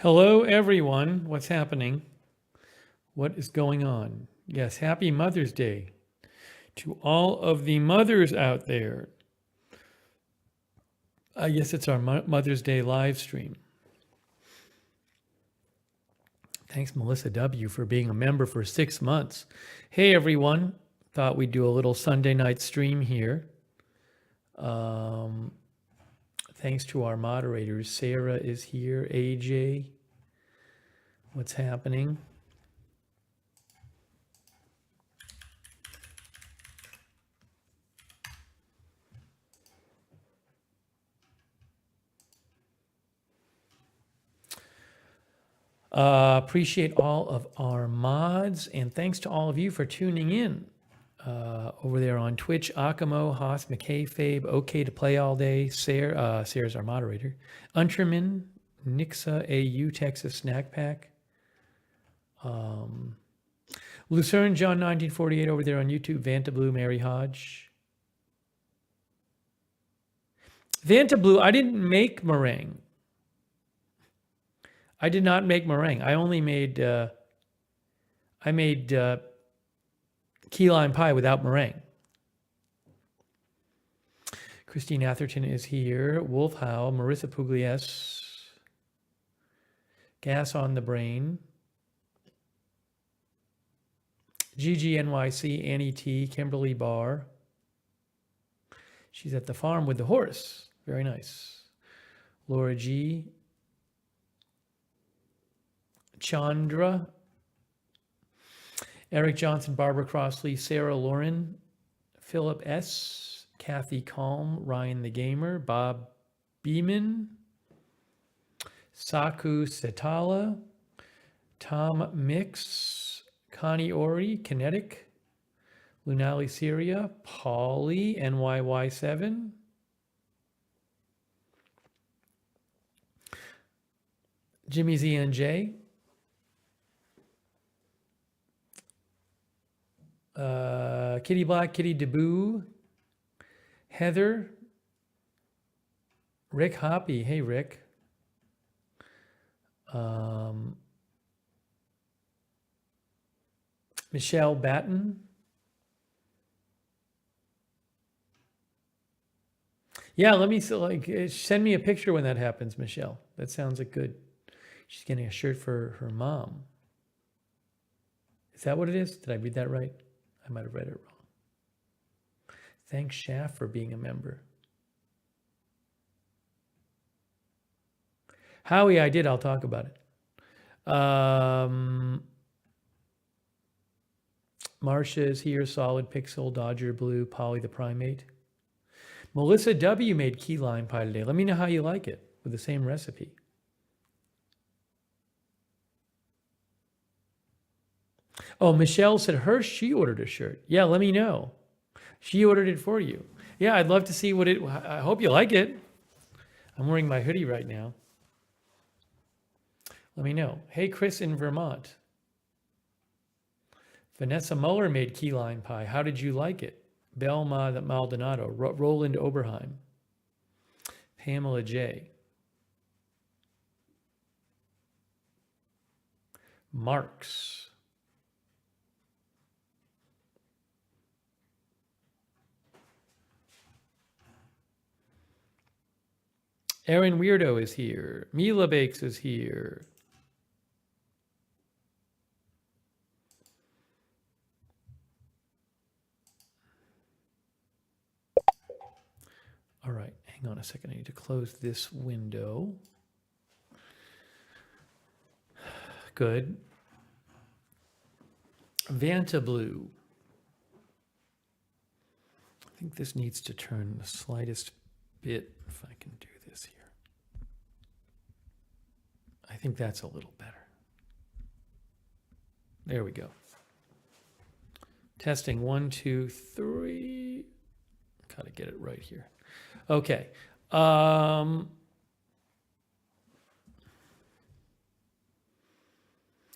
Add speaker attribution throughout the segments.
Speaker 1: Hello, everyone. What's happening? What is going on? Yes, happy Mother's Day to all of the mothers out there. I guess it's our Mother's Day live stream. Thanks, Melissa W., for being a member for 6 months. Hey, everyone. Thought we'd do a little Sunday night stream here. Thanks to our moderators. Sarah is here. AJ. What's happening? Appreciate all of our mods, and thanks to all of you for tuning in over there on Twitch. Akamo, Haas, McKay, Fabe, OK to Play All Day, Sarah's our moderator, Unterman, Nixa, AU, Texas Snack Pack, Lucerne, John 1948 over there on YouTube, Vanta Blue, Mary Hodge. Vanta Blue, I didn't make meringue. I did not make meringue. I only made, key lime pie without meringue. Christine Atherton is here. Wolf Howe, Marissa Pugliese, Gas on the Brain, GGNYC, Annie T, Kimberly Barr. She's at the farm with the horse. Very nice. Laura G, Chandra, Eric Johnson, Barbara Crossley, Sarah Lauren, Philip S., Kathy Calm, Ryan the Gamer, Bob Beeman, Saku Setala, Tom Mix, Connie Ori, Kinetic, Lunali Syria, Polly, NYY7, Jimmy ZNJ, Kitty Black, Kitty Deboo, Heather, Rick Hoppy. Hey, Rick. Michelle Batten. Yeah, let me send me a picture when that happens, Michelle. That sounds like good. She's getting a shirt for her mom. Is that what it is? Did I read that right? I might have read it wrong. Thanks, Shaft, for being a member. Howie, I did. I'll talk about it. Marcia is here. Solid Pixel, Dodger Blue, Polly the Primate. Melissa W. made key lime pie today. Let me know how you like it with the same recipe. Oh, Michelle said she ordered a shirt. Yeah, let me know. She ordered it for you. Yeah, I'd love to see what it, I hope you like it. I'm wearing my hoodie right now. Let me know. Hey, Chris in Vermont. Vanessa Muller made key lime pie. How did you like it? Belle Maldonado, Roland Oberheim, Pamela J. Marks. Aaron Weirdo is here. Mila Bakes is here. All right, hang on a second. I need to close this window. Good. Vanta Blue. I think this needs to turn the slightest bit, if I can do this here. I think that's a little better. There we go. Testing 1, 2, 3. Gotta get it right here. Okay.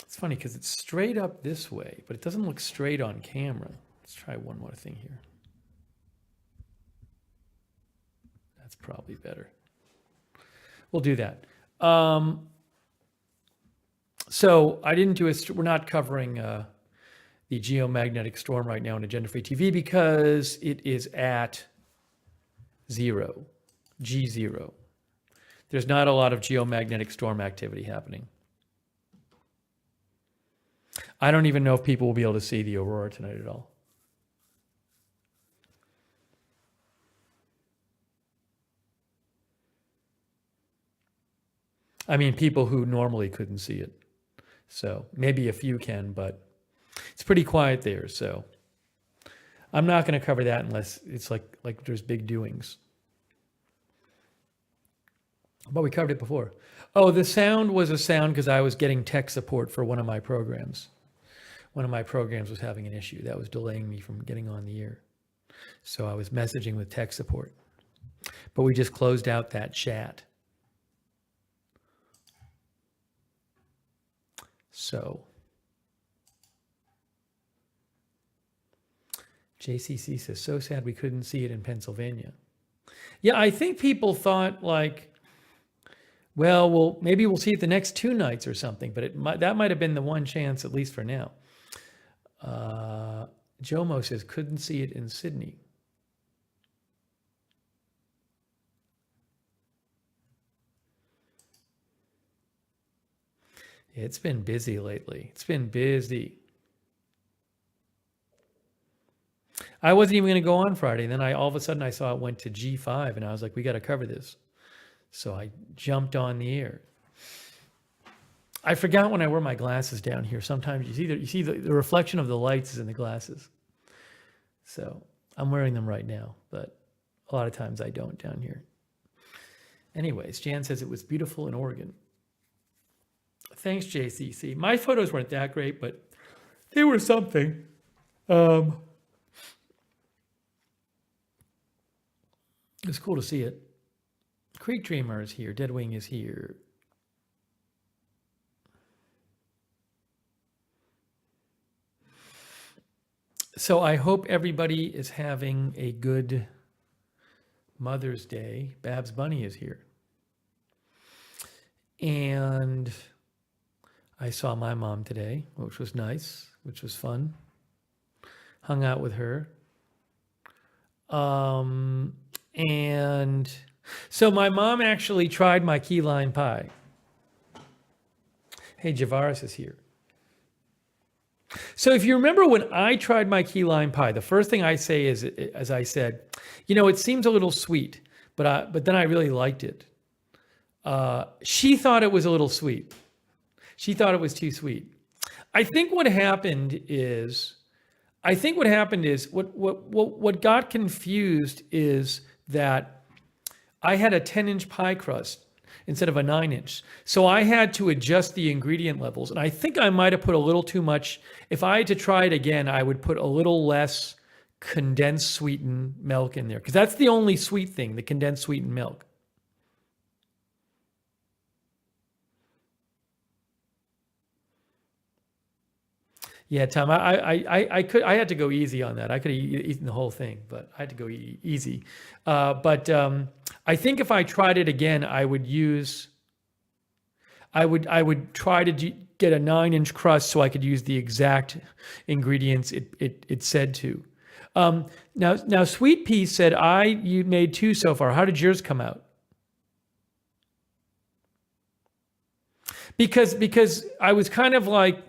Speaker 1: It's funny because it's straight up this way, but it doesn't look straight on camera. Let's try one more thing here. That's probably better. We'll do that. So I didn't do we're not covering the geomagnetic storm right now on Agenda Free TV because it is at zero, G0. There's not a lot of geomagnetic storm activity happening. I don't even know if people will be able to see the aurora tonight at all. I mean, people who normally couldn't see it. So maybe a few can, but it's pretty quiet there. So I'm not going to cover that unless it's like there's big doings. But we covered it before. Oh, the sound was a sound because I was getting tech support for one of my programs. One of my programs was having an issue that was delaying me from getting on the air. So I was messaging with tech support. But we just closed out that chat. So JCC says, so sad we couldn't see it in Pennsylvania. Yeah, I think people thought like, well, maybe we'll see it the next 2 nights or something, but that might have been the one chance, at least for now. Jomo says, couldn't see it in Sydney. It's been busy lately. It's been busy. I wasn't even going to go on Friday. And then all of a sudden I saw it went to G5 and I was like, we got to cover this. So I jumped on the air. I forgot when I wear my glasses down here. Sometimes you see the reflection of the lights is in the glasses. So I'm wearing them right now, but a lot of times I don't down here. Anyways, Jan says it was beautiful in Oregon. Thanks, JCC. My photos weren't that great, but they were something. It was cool to see it. Creek Dreamer is here. Deadwing is here. So I hope everybody is having a good Mother's Day. Babs Bunny is here. And I saw my mom today, which was nice, which was fun. Hung out with her. And so my mom actually tried my key lime pie. Hey, Javaris is here. So if you remember when I tried my key lime pie, the first thing I say is, as I said, it seems a little sweet, but then I really liked it. She thought it was a little sweet. She thought it was too sweet. I think what happened is what got confused is that I had a 10-inch pie crust instead of a 9-inch. So I had to adjust the ingredient levels. And I think I might have put a little too much. If I had to try it again, I would put a little less condensed sweetened milk in there. Because that's the only sweet thing, the condensed sweetened milk. Yeah, Tom, I had to go easy on that. I could have eaten the whole thing, but I had to go easy. But I think if I tried it again, I would try to get a 9-inch crust so I could use the exact ingredients it said to. Now Sweet Pea said you made 2 so far. How did yours come out? Because I was kind of like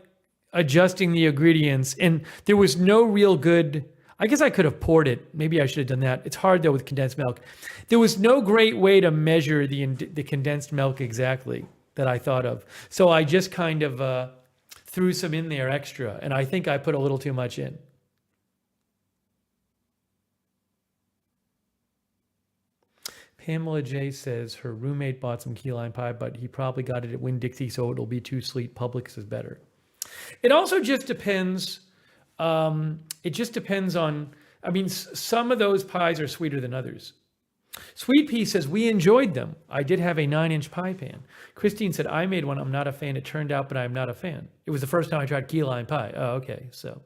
Speaker 1: adjusting the ingredients and there was no real good, I guess I could have poured it. Maybe I should have done that. It's hard though with condensed milk. There was no great way to measure the condensed milk exactly that I thought of. So I just kind of threw some in there extra and I think I put a little too much in. Pamela J says her roommate bought some key lime pie, but he probably got it at Winn-Dixie, so it'll be too sweet. Publix is better. It also just depends. It just depends on, some of those pies are sweeter than others. Sweet Pea says, we enjoyed them. I did have a 9-inch pie pan. Christine said, I made one. I'm not a fan. It turned out, but I'm not a fan. It was the first time I tried key lime pie. Oh, okay. So.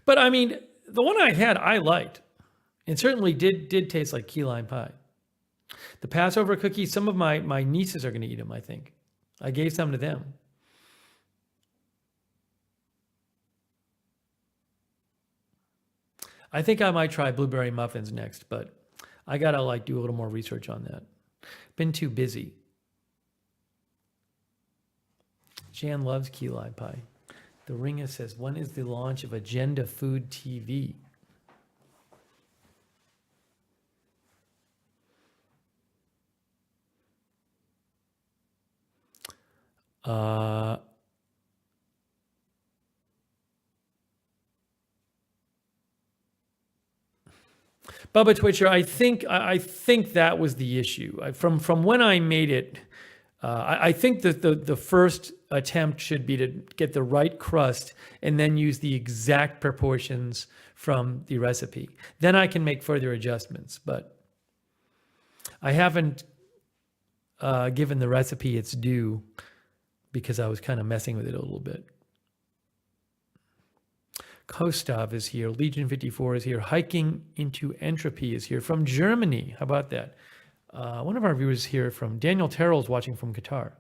Speaker 1: But the one I had, I liked. It certainly did taste like key lime pie. The Passover cookies, some of my nieces are going to eat them, I think. I gave some to them. I think I might try blueberry muffins next, but I got to like do a little more research on that. Been too busy. Jan loves key lime pie. The Ringer says, when is the launch of Agenda Food TV? Bubba Twitcher, I think that was the issue. From when I made it, I think that the first attempt should be to get the right crust and then use the exact proportions from the recipe. Then I can make further adjustments, but I haven't given the recipe its due because I was kind of messing with it a little bit. Kostov is here. Legion 54 is here. Hiking into Entropy is here from Germany. How about that? One of our viewers here from Daniel Terrell is watching from Qatar.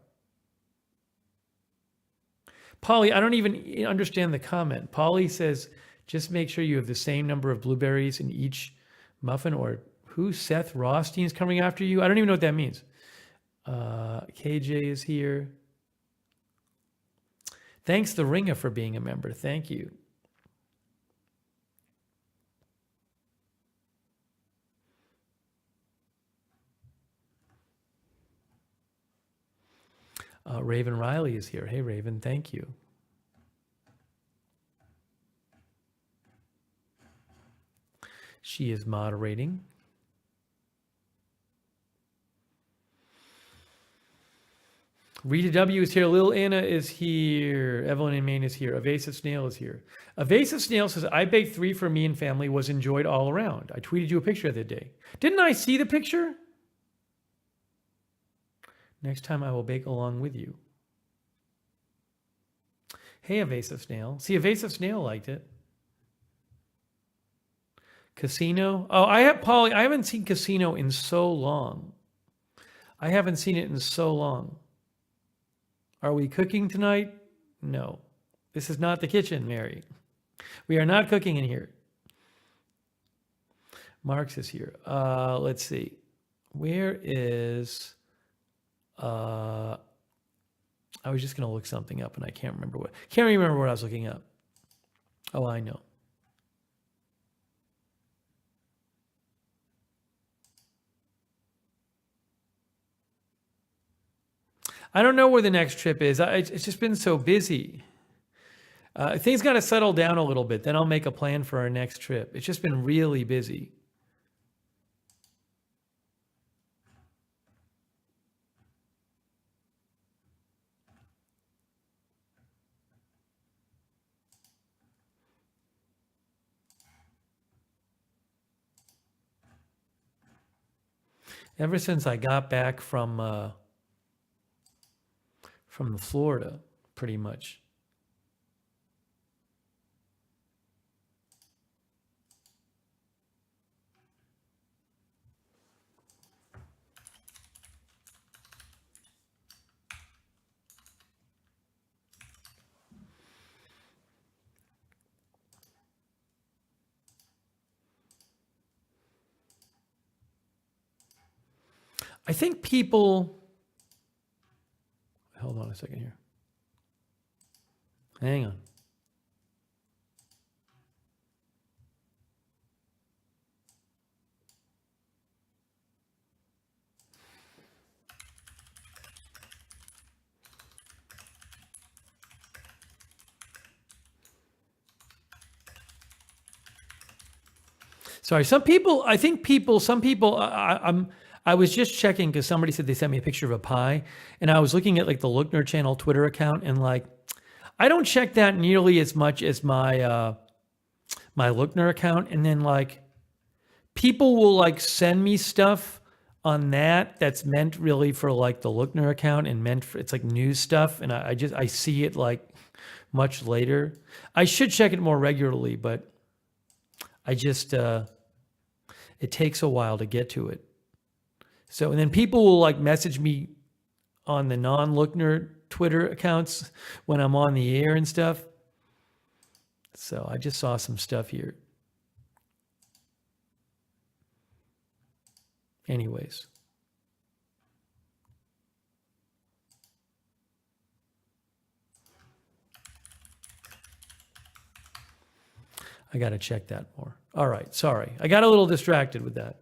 Speaker 1: Polly, I don't even understand the comment. Polly says, just make sure you have the same number of blueberries in each muffin, or who? Seth Rothstein's coming after you? I don't even know what that means. KJ is here. Thanks, The Ringer, for being a member. Thank you. Raven Riley is here. Hey, Raven, thank you. She is moderating. Rita W is here. Lil Anna is here. Evelyn in Maine is here. Evasive Snail is here. Evasive Snail says, I baked 3 for me and family, was enjoyed all around. I tweeted you a picture the other day. Didn't I see the picture? Next time I will bake along with you. Hey, Evasive Snail. See, Evasive Snail liked it. Casino. Oh, Polly, I haven't seen Casino in so long. I haven't seen it in so long. Are we cooking tonight? No. This is not the kitchen, Mary. We are not cooking in here. Marx is here. Let's see. Where is... I was just going to look something up and I can't remember what I was looking up. Oh, I know. I don't know where the next trip is. It's just been so busy. Things got to settle down a little bit. Then I'll make a plan for our next trip. It's just been really busy. Ever since I got back from Florida, pretty much. I think people, hold on a second here. Hang on. Sorry, some people, I was just checking because somebody said they sent me a picture of a pie, and I was looking at like the Lookner channel Twitter account, and like, I don't check that nearly as much as my my Lookner account, and then like, people will like send me stuff on that's meant really for like the Lookner account and meant for, it's like news stuff, and I see it like much later. I should check it more regularly, but I just it takes a while to get to it. So, and then people will like message me on the non-Lookner Twitter accounts when I'm on the air and stuff. So I just saw some stuff here. Anyways. I got to check that more. All right. Sorry. I got a little distracted with that.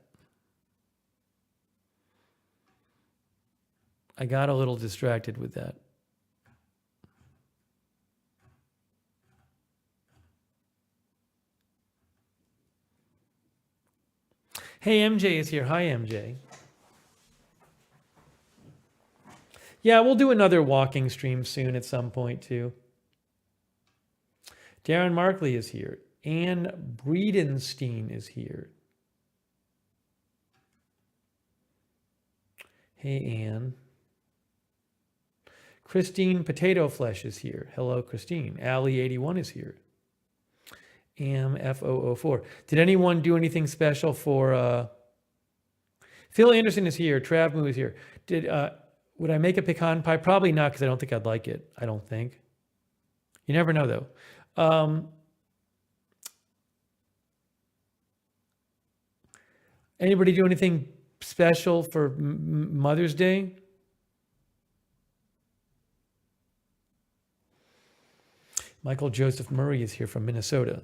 Speaker 1: Hey, MJ is here. Hi, MJ. Yeah, we'll do another walking stream soon at some point, too. Darren Markley is here. Ann Breedenstein is here. Hey, Ann. Christine Potato Flesh is here. Hello, Christine. Allie81 is here. AMF004. Did anyone do anything special for... Phil Anderson is here. Trav Moo is here. Would I make a pecan pie? Probably not, because I don't think I'd like it. I don't think. You never know, though. Anybody do anything special for Mother's Day? Michael Joseph Murray is here from Minnesota.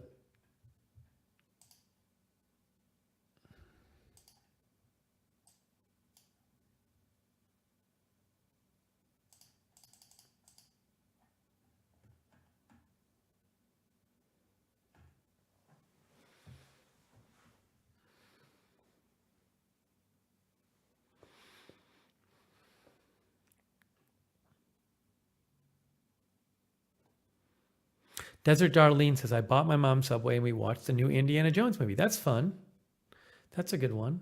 Speaker 1: Desert Darlene says, I bought my mom Subway and we watched the new Indiana Jones movie. That's fun. That's a good one.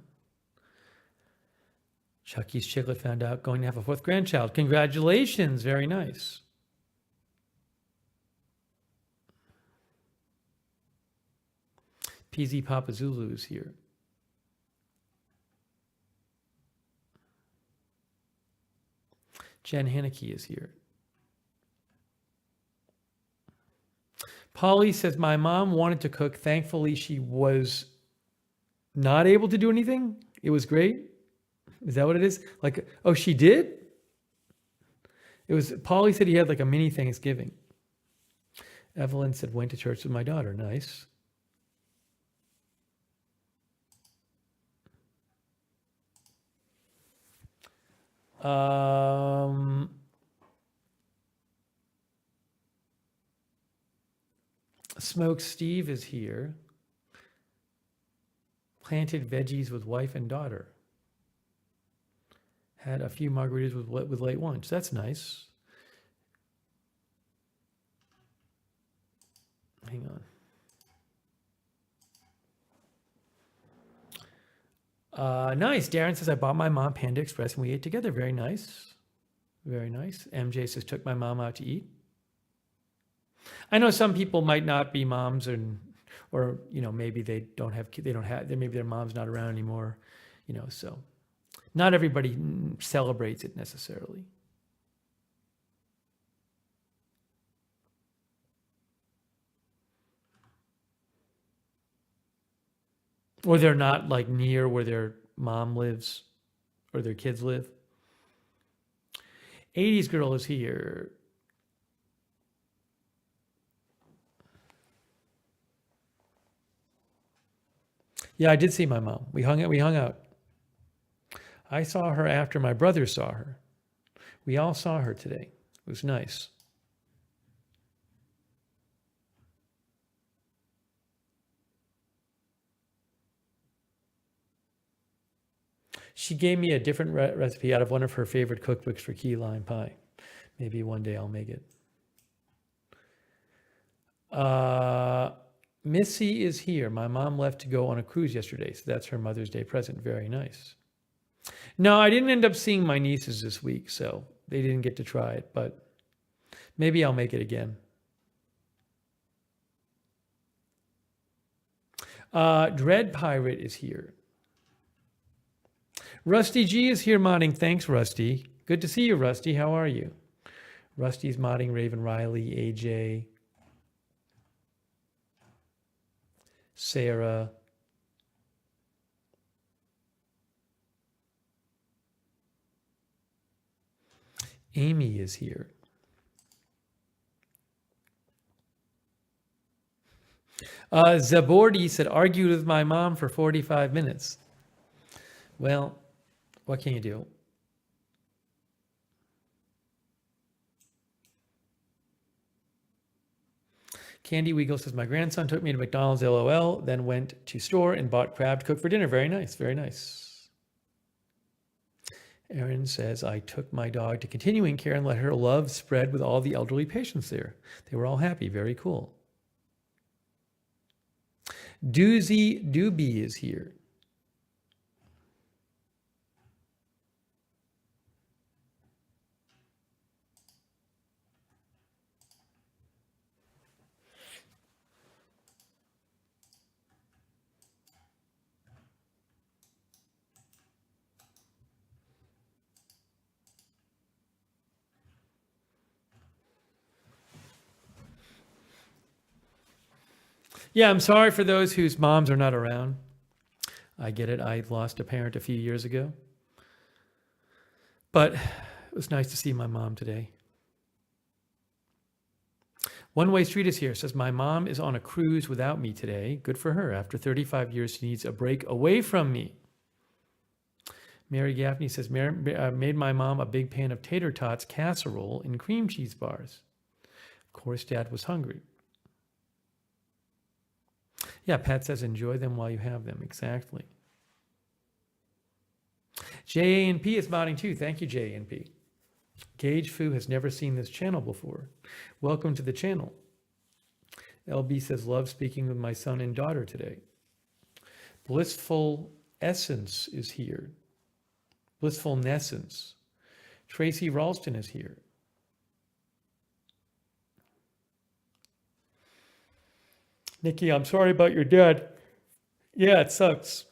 Speaker 1: Chucky's Chiclet found out going to have a 4th grandchild. Congratulations. Very nice. PZ Papa Zulu is here. Jen Haneke is here. Polly says, my mom wanted to cook. Thankfully, she was not able to do anything. It was great. Is that what it is? Like, oh, she did? It was, Polly said he had like a mini Thanksgiving. Evelyn said, went to church with my daughter. Nice. Smoke Steve is here. Planted veggies with wife and daughter. Had a few margaritas with late lunch. That's nice. Hang on. Nice. Darren says, I bought my mom Panda Express and we ate together. Very nice. Very nice. MJ says, took my mom out to eat. I know some people might not be moms, or maybe maybe their mom's not around anymore, so not everybody celebrates it necessarily. Or they're not like near where their mom lives or their kids live. 80s girl is here. Yeah, I did see my mom. We hung out. I saw her after my brother saw her. We all saw her today. It was nice. She gave me a different recipe out of one of her favorite cookbooks for key lime pie. Maybe one day I'll make it. Missy is here. My mom left to go on a cruise yesterday, so that's her Mother's Day present. Very nice. No, I didn't end up seeing my nieces this week, so they didn't get to try it, but maybe I'll make it again. Dread Pirate is here. Rusty G is here modding. Thanks, Rusty. Good to see you, Rusty. How are you? Rusty's modding. Raven Riley, AJ, Sarah. Amy is here. Zabordi said, argued with my mom for 45 minutes. Well, what can you do? Candy Weagle says, my grandson took me to McDonald's, LOL, then went to store and bought crab to cook for dinner. Very nice, very nice. Erin says, I took my dog to continuing care and let her love spread with all the elderly patients there. They were all happy. Very cool. Doozy Doobie is here. Yeah, I'm sorry for those whose moms are not around. I get it. I lost a parent a few years ago. But it was nice to see my mom today. One Way Street is here. Says, my mom is on a cruise without me today. Good for her. After 35 years, she needs a break away from me. Mary Gaffney says, made my mom a big pan of tater tots casserole and cream cheese bars. Of course, Dad was hungry. Yeah, Pat says, enjoy them while you have them. Exactly. JANP is modding too. Thank you, JANP. Gage Fu has never seen this channel before. Welcome to the channel. LB says, love speaking with my son and daughter today. Blissful Essence is here. Blissful Nessence. Tracy Ralston is here. Nikki, I'm sorry about your dad. Yeah, it sucks.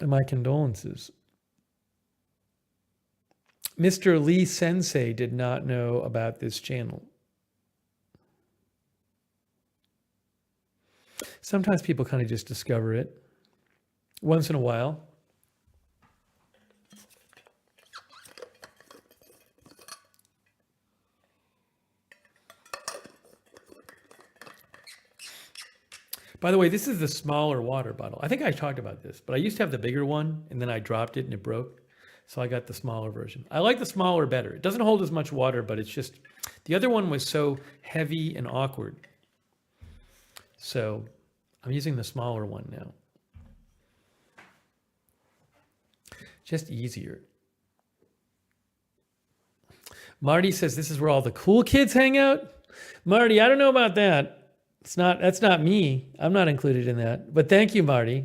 Speaker 1: And my condolences. Mr. Lee Sensei did not know about this channel. Sometimes people kind of just discover it once in a while. By the way, this is the smaller water bottle. I think I talked about this, but I used to have the bigger one and then I dropped it and it broke. So I got the smaller version. I like the smaller better. It doesn't hold as much water, but it's just, the other one was so heavy and awkward. So I'm using the smaller one now. Just easier. Marty says this is where all the cool kids hang out. Marty, I don't know about that. That's not me. I'm not included in that. But thank you, Marty.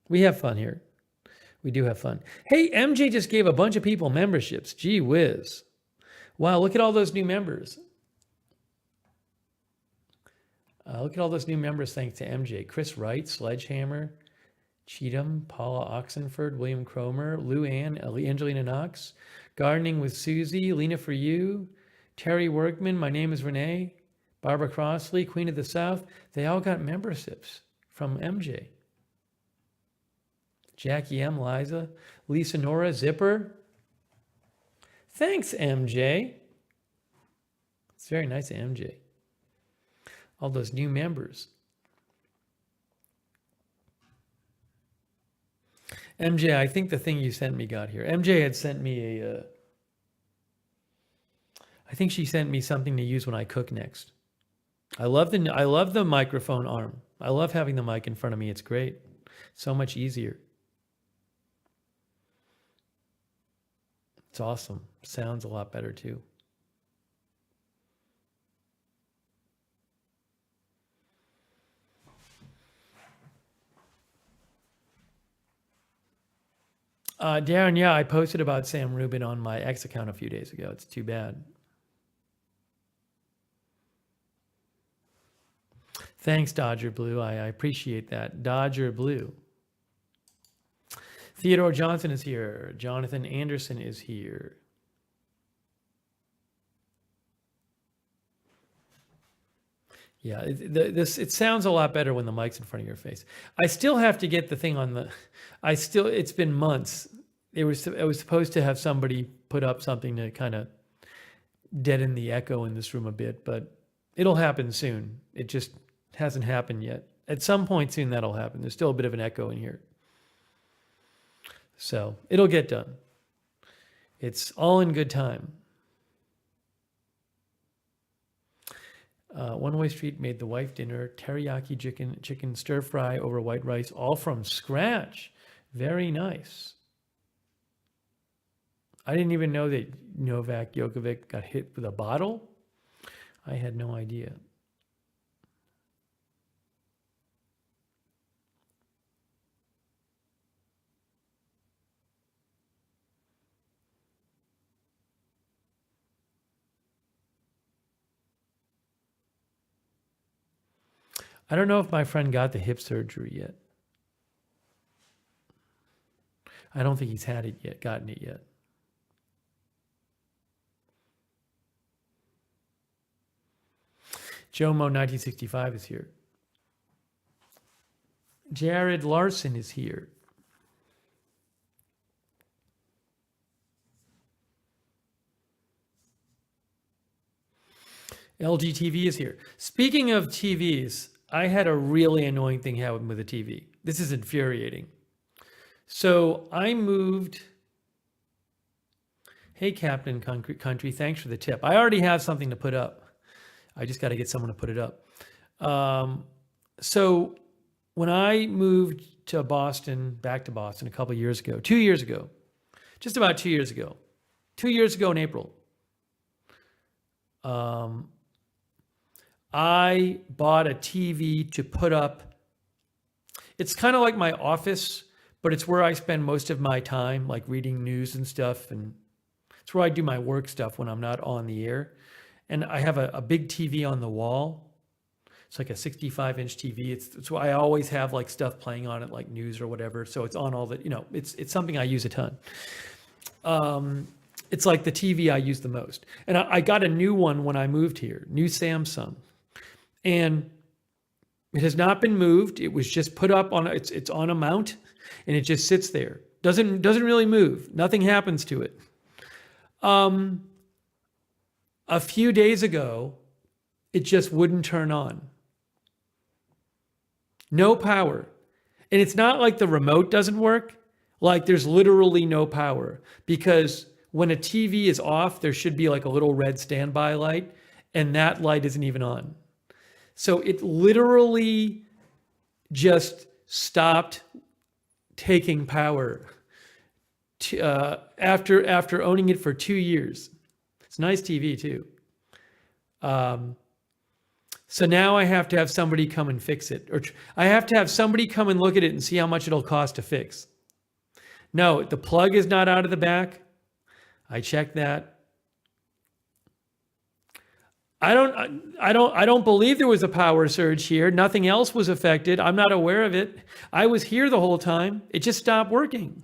Speaker 1: We have fun here. We do have fun. Hey, MJ just gave a bunch of people memberships. Gee whiz. Wow, look at all those new members. Look at all those new members thanks to MJ. Chris Wright, Sledgehammer, Cheatham, Paula Oxenford, William Cromer, Lou Ann, Angelina Knox, Gardening with Susie, Lena for You, Terry Workman, My Name is Renee, Barbara Crossley, Queen of the South. They all got memberships from MJ. Jackie M, Liza, Lisa Nora, Zipper. Thanks, MJ. It's very nice of MJ. All those new members. MJ, I think the thing you sent me got here. MJ had sent me I think she sent me something to use when I cook next. I love the microphone arm. I love having the mic in front of me. It's great. So much easier. It's awesome. Sounds a lot better too. Darren, yeah, I posted about Sam Rubin on my X account a few days ago. It's too bad. Thanks, Dodger Blue. I appreciate that. Dodger Blue. Theodore Johnson is here. Jonathan Anderson is here. Yeah, it sounds a lot better when the mic's in front of your face. I still have to get the thing on the. It's been months. I was supposed to have somebody put up something to kind of deaden the echo in this room a bit, but it'll happen soon. It just hasn't happened yet. At some point soon that'll happen. There's still a bit of an echo in here. So it'll get done. It's all in good time. One Way Street made the wife dinner, teriyaki chicken stir fry over white rice, all from scratch. Very nice. I didn't even know that Novak Djokovic got hit with a bottle. I had no idea. I don't know if my friend got the hip surgery yet. I don't think he's had it yet, gotten it yet. Jomo 1965 is here. Jared Larson is here. LG TV is here. Speaking of TVs, I had a really annoying thing happen with a TV. This is infuriating. So I moved. Hey, Captain Country, thanks for the tip. I already have something to put up. I just got to get someone to put it up. So when I moved to Boston, back to Boston a couple of years ago, 2 years ago, just about 2 years ago, 2 years ago in April, I bought a TV to put up. It's kind of like my office, but it's where I spend most of my time, like reading news and stuff. And it's where I do my work stuff when I'm not on the air. And I have a big TV on the wall. It's like a 65-inch TV. It's why I always have like stuff playing on it, like news or whatever. So it's on all the, it's something I use a ton. It's like the TV I use the most. And I got a new one when I moved here, new Samsung. And it has not been moved. It was just put up on, it's on a mount and it just sits there. Doesn't really move. Nothing happens to it. A few days ago, it just wouldn't turn on. No power. And it's not like the remote doesn't work. Like there's literally no power, because when a TV is off, there should be like a little red standby light, and that light isn't even on. So it literally just stopped taking power after owning it for 2 years. It's a nice TV too. So now I have to have somebody come and fix it, or I have to have somebody come and look at it and see how much it'll cost to fix. No, the plug is not out of the back. I checked that. I don't believe there was a power surge here. Nothing else was affected. I'm not aware of it. I was here the whole time. It just stopped working.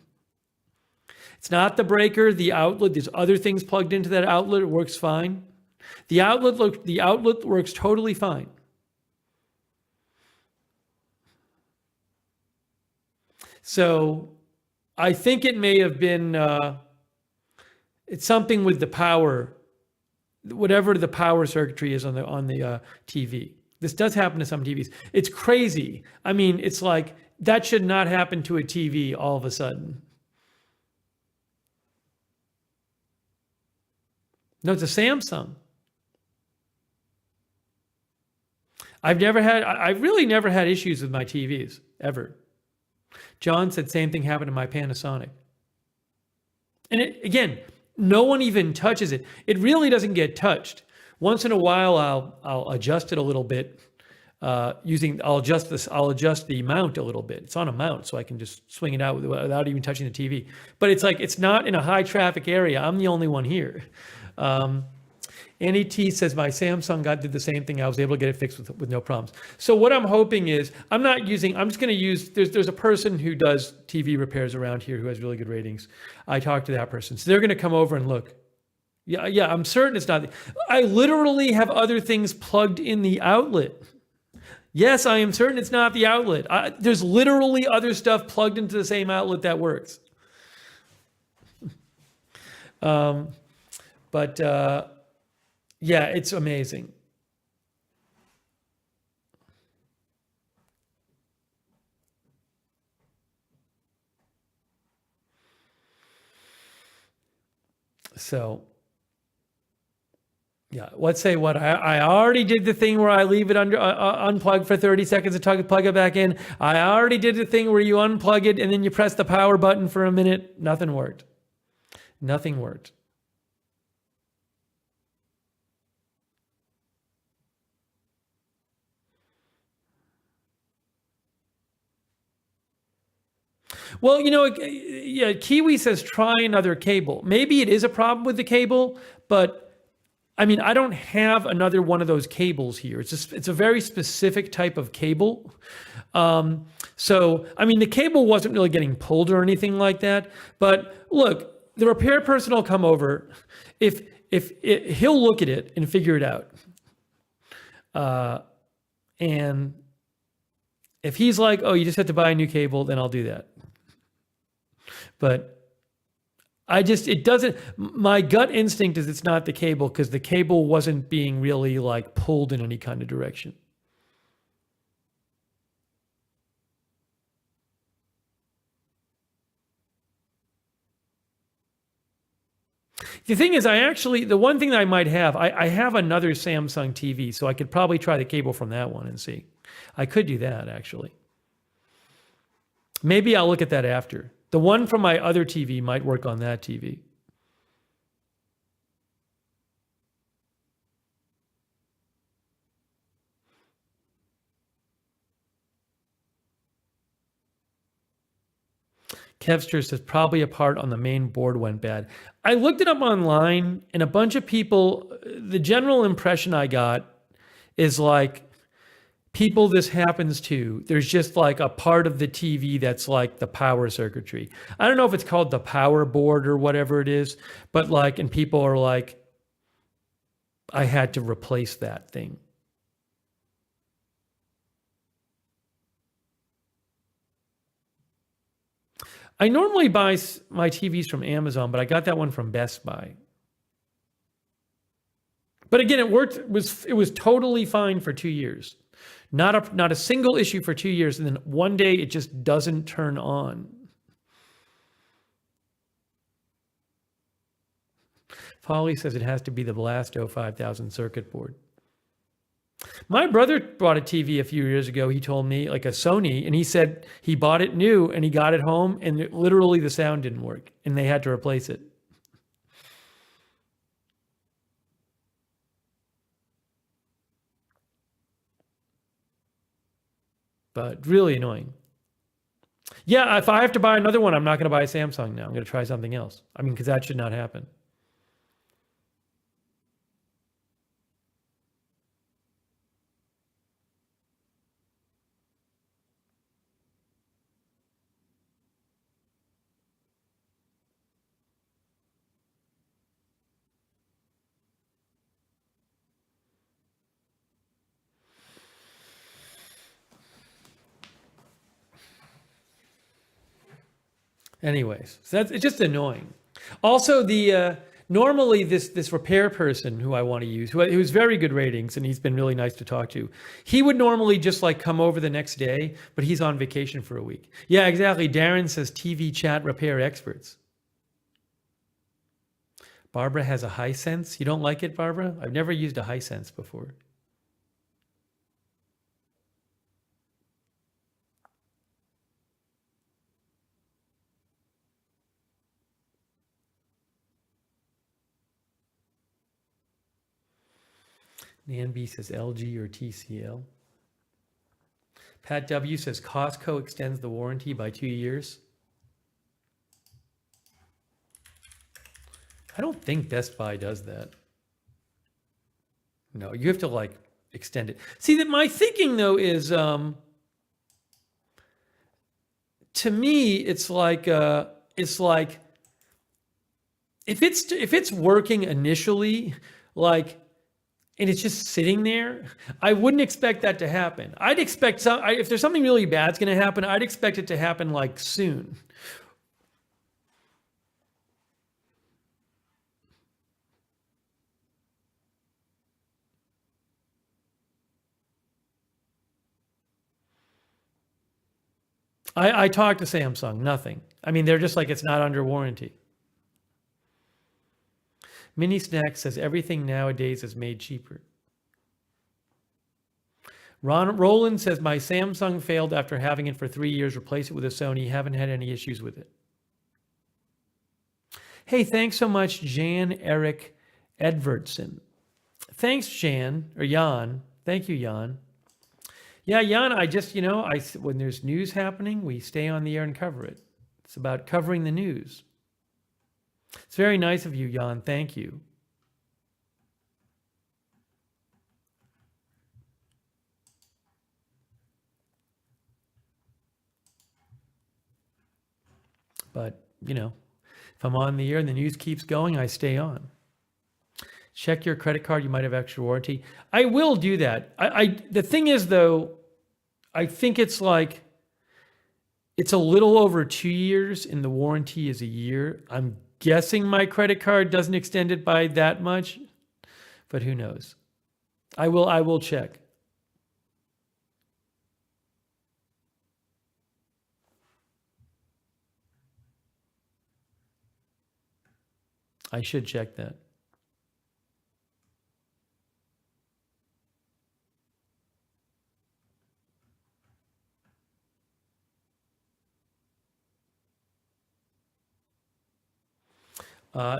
Speaker 1: It's not the breaker, the outlet. There's other things plugged into that outlet. It works fine. The outlet works totally fine. So I think it may have been it's something with the power, whatever the power circuitry is on the TV. This does happen to some TVs. It's crazy. I mean, it's like that should not happen to a TV all of a sudden. No, it's a Samsung. I've really never had issues with my TVs, ever. John said same thing happened to my Panasonic. And again, no one even touches it. It really doesn't get touched. Once in a while, I'll adjust it a little bit. I'll adjust the mount a little bit. It's on a mount, so I can just swing it out without even touching the TV. But it's like, it's not in a high traffic area. I'm the only one here. Annie T says, my Samsung did the same thing. I was able to get it fixed with no problems. So what I'm hoping is, I'm just going to use, there's a person who does TV repairs around here who has really good ratings. I talked to that person. So they're going to come over and look. Yeah, I'm certain it's not. I literally have other things plugged in the outlet. Yes, I am certain it's not the outlet. There's literally other stuff plugged into the same outlet that works. But yeah, it's amazing. So yeah, let's say what I already did the thing where I leave it under unplugged for 30 seconds and plug it back in. I already did the thing where you unplug it and then you press the power button for a minute. Nothing worked. Nothing worked. Well, yeah, Kiwi says try another cable. Maybe it is a problem with the cable, but I mean, I don't have another one of those cables here. It's a very specific type of cable. So, I mean, the cable wasn't really getting pulled or anything like that. But look, the repair person will come over. If he'll look at it and figure it out. And if he's like, oh, you just have to buy a new cable, then I'll do that. But it doesn't, my gut instinct is it's not the cable because the cable wasn't being really like pulled in any kind of direction. The thing is, the one thing that I might have, I have another Samsung TV, so I could probably try the cable from that one and see. I could do that actually. Maybe I'll look at that after. The one from my other TV might work on that TV. Kevster says probably a part on the main board went bad. I looked it up online and a bunch of people, the general impression I got is like people this happens to, there's just like a part of the TV that's like the power circuitry. I don't know if it's called the power board or whatever it is, but like, and people are like, I had to replace that thing. I normally buy my TVs from Amazon, but I got that one from Best Buy. But again, it worked. It was totally fine for 2 years. Not a single issue for 2 years, and then one day it just doesn't turn on. Folly says it has to be the Blasto 5000 circuit board. My brother bought a TV a few years ago. He told me, like a Sony, and he said he bought it new and he got it home and literally the sound didn't work and they had to replace it. But really annoying. Yeah, if I have to buy another one, I'm not going to buy a Samsung now. I'm going to try something else. I mean, because that should not happen. Anyways, so it's just annoying. Also, normally this repair person who I want to use, who's very good ratings, and he's been really nice to talk to. He would normally just like come over the next day, but he's on vacation for a week. Yeah, exactly. Darren says TV chat repair experts. Barbara has a Hisense. You don't like it, Barbara? I've never used a Hisense before. Nan B says LG or TCL. Pat W says Costco extends the warranty by 2 years. I don't think Best Buy does that. No, you have to like extend it. See that my thinking though is to me it's like if it's working initially, like, and it's just sitting there, I wouldn't expect that to happen. I'd expect if there's something really bad's going to happen, I'd expect it to happen like soon. I talked to Samsung, nothing. I mean, they're just like, it's not under warranty. Mini Snack says everything nowadays is made cheaper. Roland says my Samsung failed after having it for 3 years. Replace it with a Sony. Haven't had any issues with it. Hey, thanks so much, Jan Eric Edvardson. Thanks, Jan or Jan. Thank you, Jan. Yeah, Jan. I just when there's news happening, we stay on the air and cover it. It's about covering the news. It's very nice of you, Jan. Thank you. But, if I'm on the air and the news keeps going, I stay on. Check your credit card. You might have extra warranty. I will do that. The thing is, though, I think it's like, it's a little over 2 years and the warranty is a year. I'm guessing my credit card doesn't extend it by that much, but who knows? I will check. I should check that.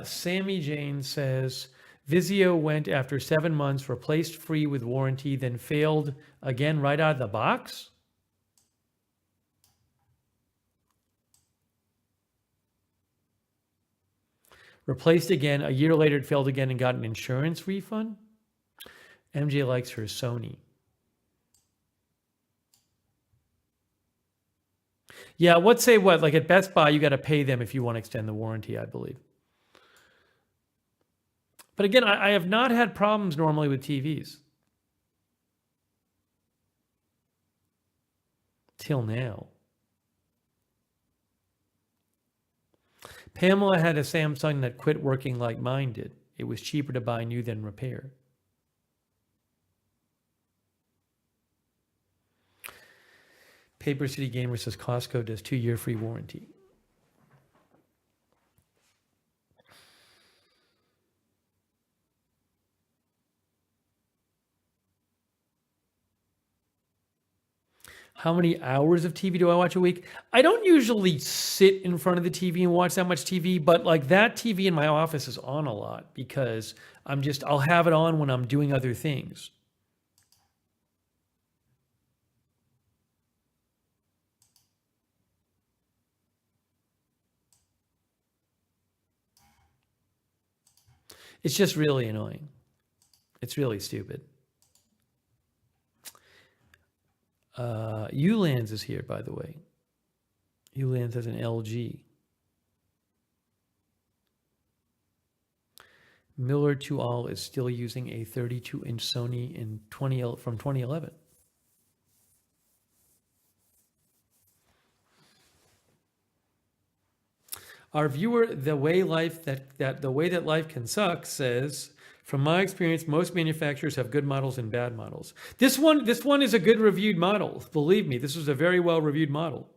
Speaker 1: Sammy Jane says, Vizio went after 7 months, replaced free with warranty, then failed again right out of the box? Replaced again. A year later, it failed again and got an insurance refund? MJ likes her Sony. Yeah, let's say what? Like at Best Buy, you got to pay them if you want to extend the warranty, I believe. But again, I have not had problems normally with TVs. Till now. Pamela had a Samsung that quit working like mine did. It was cheaper to buy new than repair. Paper City Gamer says Costco does 2-year free warranty. How many hours of TV do I watch a week? I don't usually sit in front of the TV and watch that much TV, but like that TV in my office is on a lot because I'll have it on when I'm doing other things. It's just really annoying. It's really stupid. Ulands is here, by the way. Ulands has an LG. Miller Tual is still using a 32-inch Sony from 2011. Our viewer, the way that life can suck, says, from my experience, most manufacturers have good models and bad models. This one is a good reviewed model. Believe me, this was a very well reviewed model.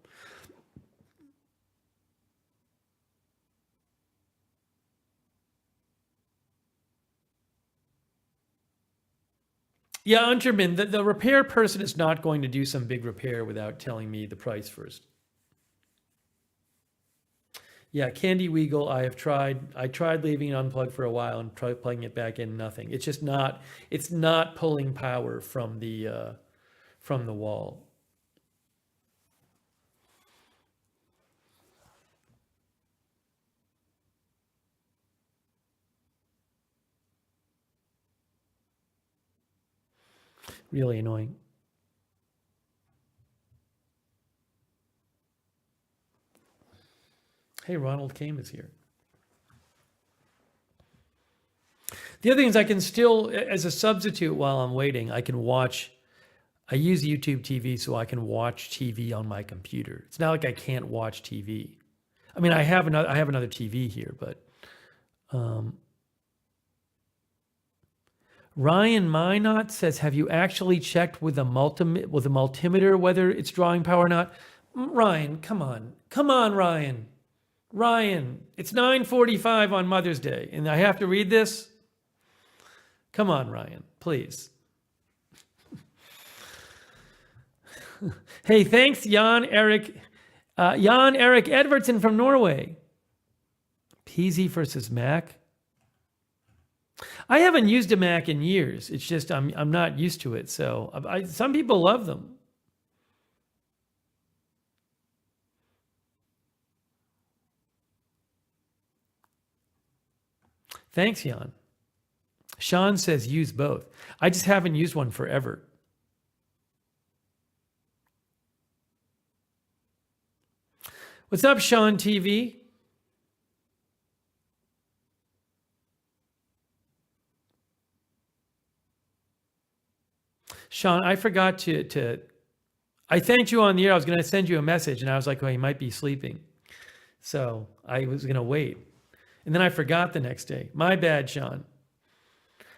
Speaker 1: Yeah, Unterman, the repair person is not going to do some big repair without telling me the price first. Yeah, Candy Weagle, I tried leaving it unplugged for a while and tried plugging it back in, nothing. It's just it's not pulling power from the wall. Really annoying. Hey, Ronald Kame is here. The other thing is I can still, as a substitute while I'm waiting, I can watch, I use YouTube TV so I can watch TV on my computer. It's not like I can't watch TV. I mean, I have another TV here, but Ryan Minot says, have you actually checked with a multimeter whether it's drawing power or not? Ryan, come on. Come on, Ryan. Ryan, it's 9:45 on Mother's Day, and I have to read this? Come on, Ryan, please. Hey, thanks, Jan Erik Edvardsen from Norway. PC versus Mac. I haven't used a Mac in years. It's just I'm not used to it. So some people love them. Thanks, Jan. Sean says use both. I just haven't used one forever. What's up, Sean TV? Sean, I forgot to I thanked you on the air. I was going to send you a message, and I was like, well, he might be sleeping. So I was going to wait. And then I forgot the next day. My bad, Sean.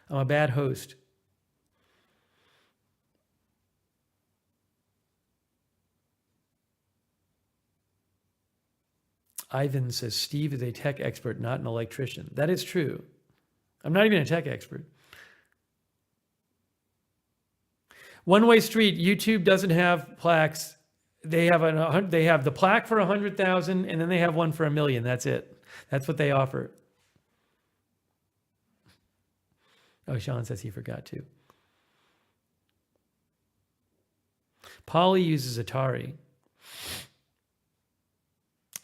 Speaker 1: I'm a bad host. Ivan says, Steve is a tech expert, not an electrician. That is true. I'm not even a tech expert. One Way Street, YouTube doesn't have plaques. They have the plaque for 100,000, and then they have one for $1 million. That's it. That's what they offer. Oh, Sean says he forgot to. Polly uses Atari.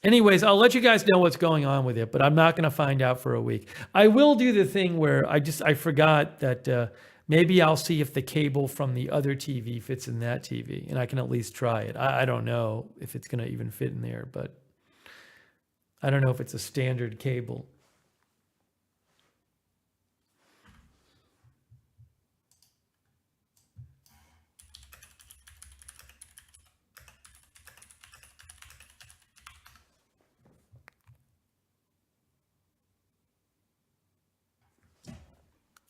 Speaker 1: Anyways, I'll let you guys know what's going on with it, but I'm not going to find out for a week. I will do the thing where I forgot that maybe I'll see if the cable from the other TV fits in that TV, and I can at least try it. I don't know if it's going to even fit in there, but I don't know if it's a standard cable.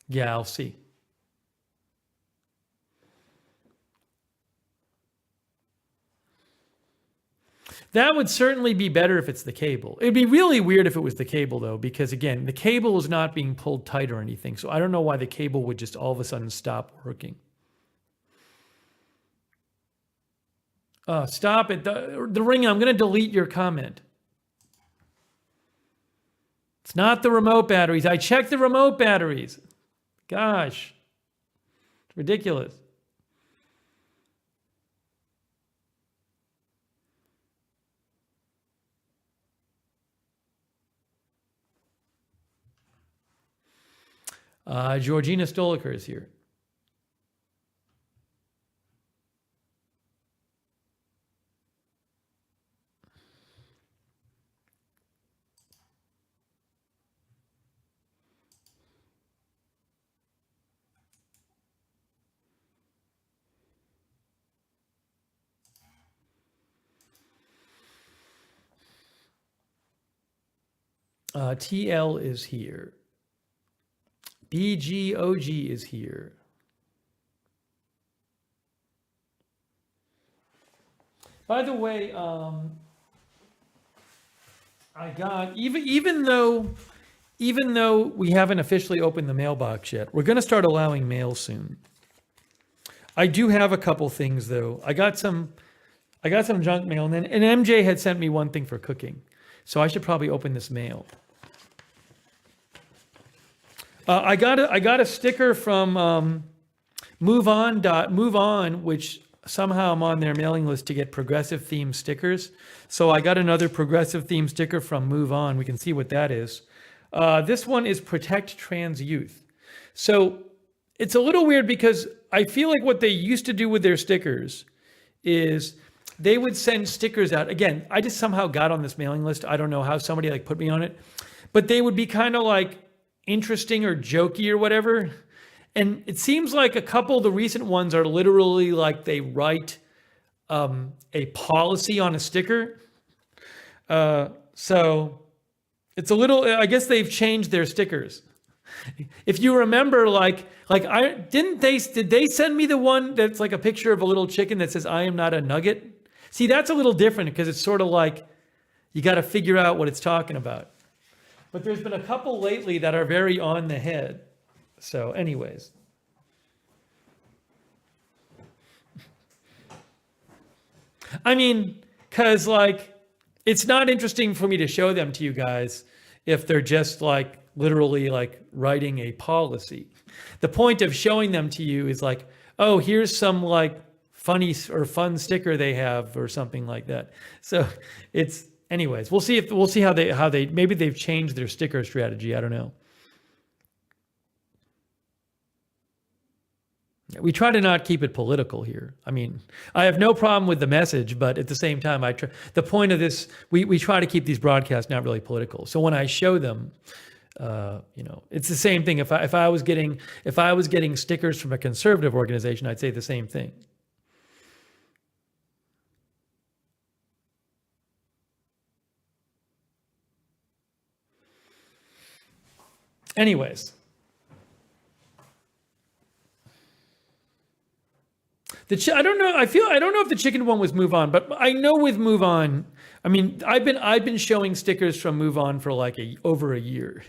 Speaker 1: Yeah, I'll see. That would certainly be better if it's the cable. It'd be really weird if it was the cable, though, because, again, the cable is not being pulled tight or anything. So I don't know why the cable would just all of a sudden stop working. Stop it. The ring, I'm going to delete your comment. It's not the remote batteries. I checked the remote batteries. Gosh. It's ridiculous. Georgina Stoliker is here. TL is here. BGOG is here. By the way, I got even though we haven't officially opened the mailbox yet, we're going to start allowing mail soon. I do have a couple things though. I got some junk mail, and MJ had sent me one thing for cooking, so I should probably open this mail. I got a sticker from Move On, which somehow I'm on their mailing list to get progressive themed stickers. So I got another progressive themed sticker from Move On. We can see what that is. This one is Protect Trans Youth. So it's a little weird because I feel like what they used to do with their stickers is they would send stickers out. Again, I just somehow got on this mailing list. I don't know how somebody like put me on it, but they would be kind of like interesting or jokey or whatever. And it seems like a couple of the recent ones are literally like they write a policy on a sticker. So it's a little, I guess they've changed their stickers. If you remember, did they send me the one that's like a picture of a little chicken that says, "I am not a nugget"? See, that's a little different because it's sort of like, you got to figure out what it's talking about. But there's been a couple lately that are very on the head. So anyways. I mean, because like, it's not interesting for me to show them to you guys if they're just like literally like writing a policy. The point of showing them to you is like, oh, here's some like funny or fun sticker they have or something like that. So it's, anyways, we'll see how they maybe they've changed their sticker strategy. I don't know. We try to not keep it political here. I mean, I have no problem with the message, but at the same time, the point of this, we try to keep these broadcasts not really political. So when I show them, it's the same thing. If I was getting stickers from a conservative organization, I'd say the same thing. Anyways. I don't know. I don't know if the chicken one was Move On, but I know with Move On, I mean, I've been showing stickers from Move On for like over a year,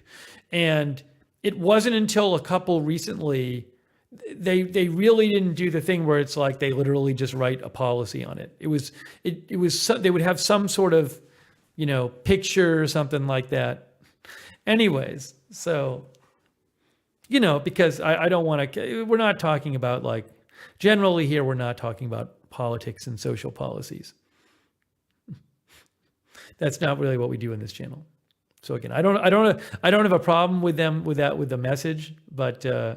Speaker 1: and it wasn't until a couple recently they really didn't do the thing where it's like they literally just write a policy on it. It was they would have some sort of picture or something like that. Anyways, so because I don't want to. We're not talking about like. Generally here, we're not talking about politics and social policies. That's not really what we do in this channel. So again, I don't have a problem with them with the message, but I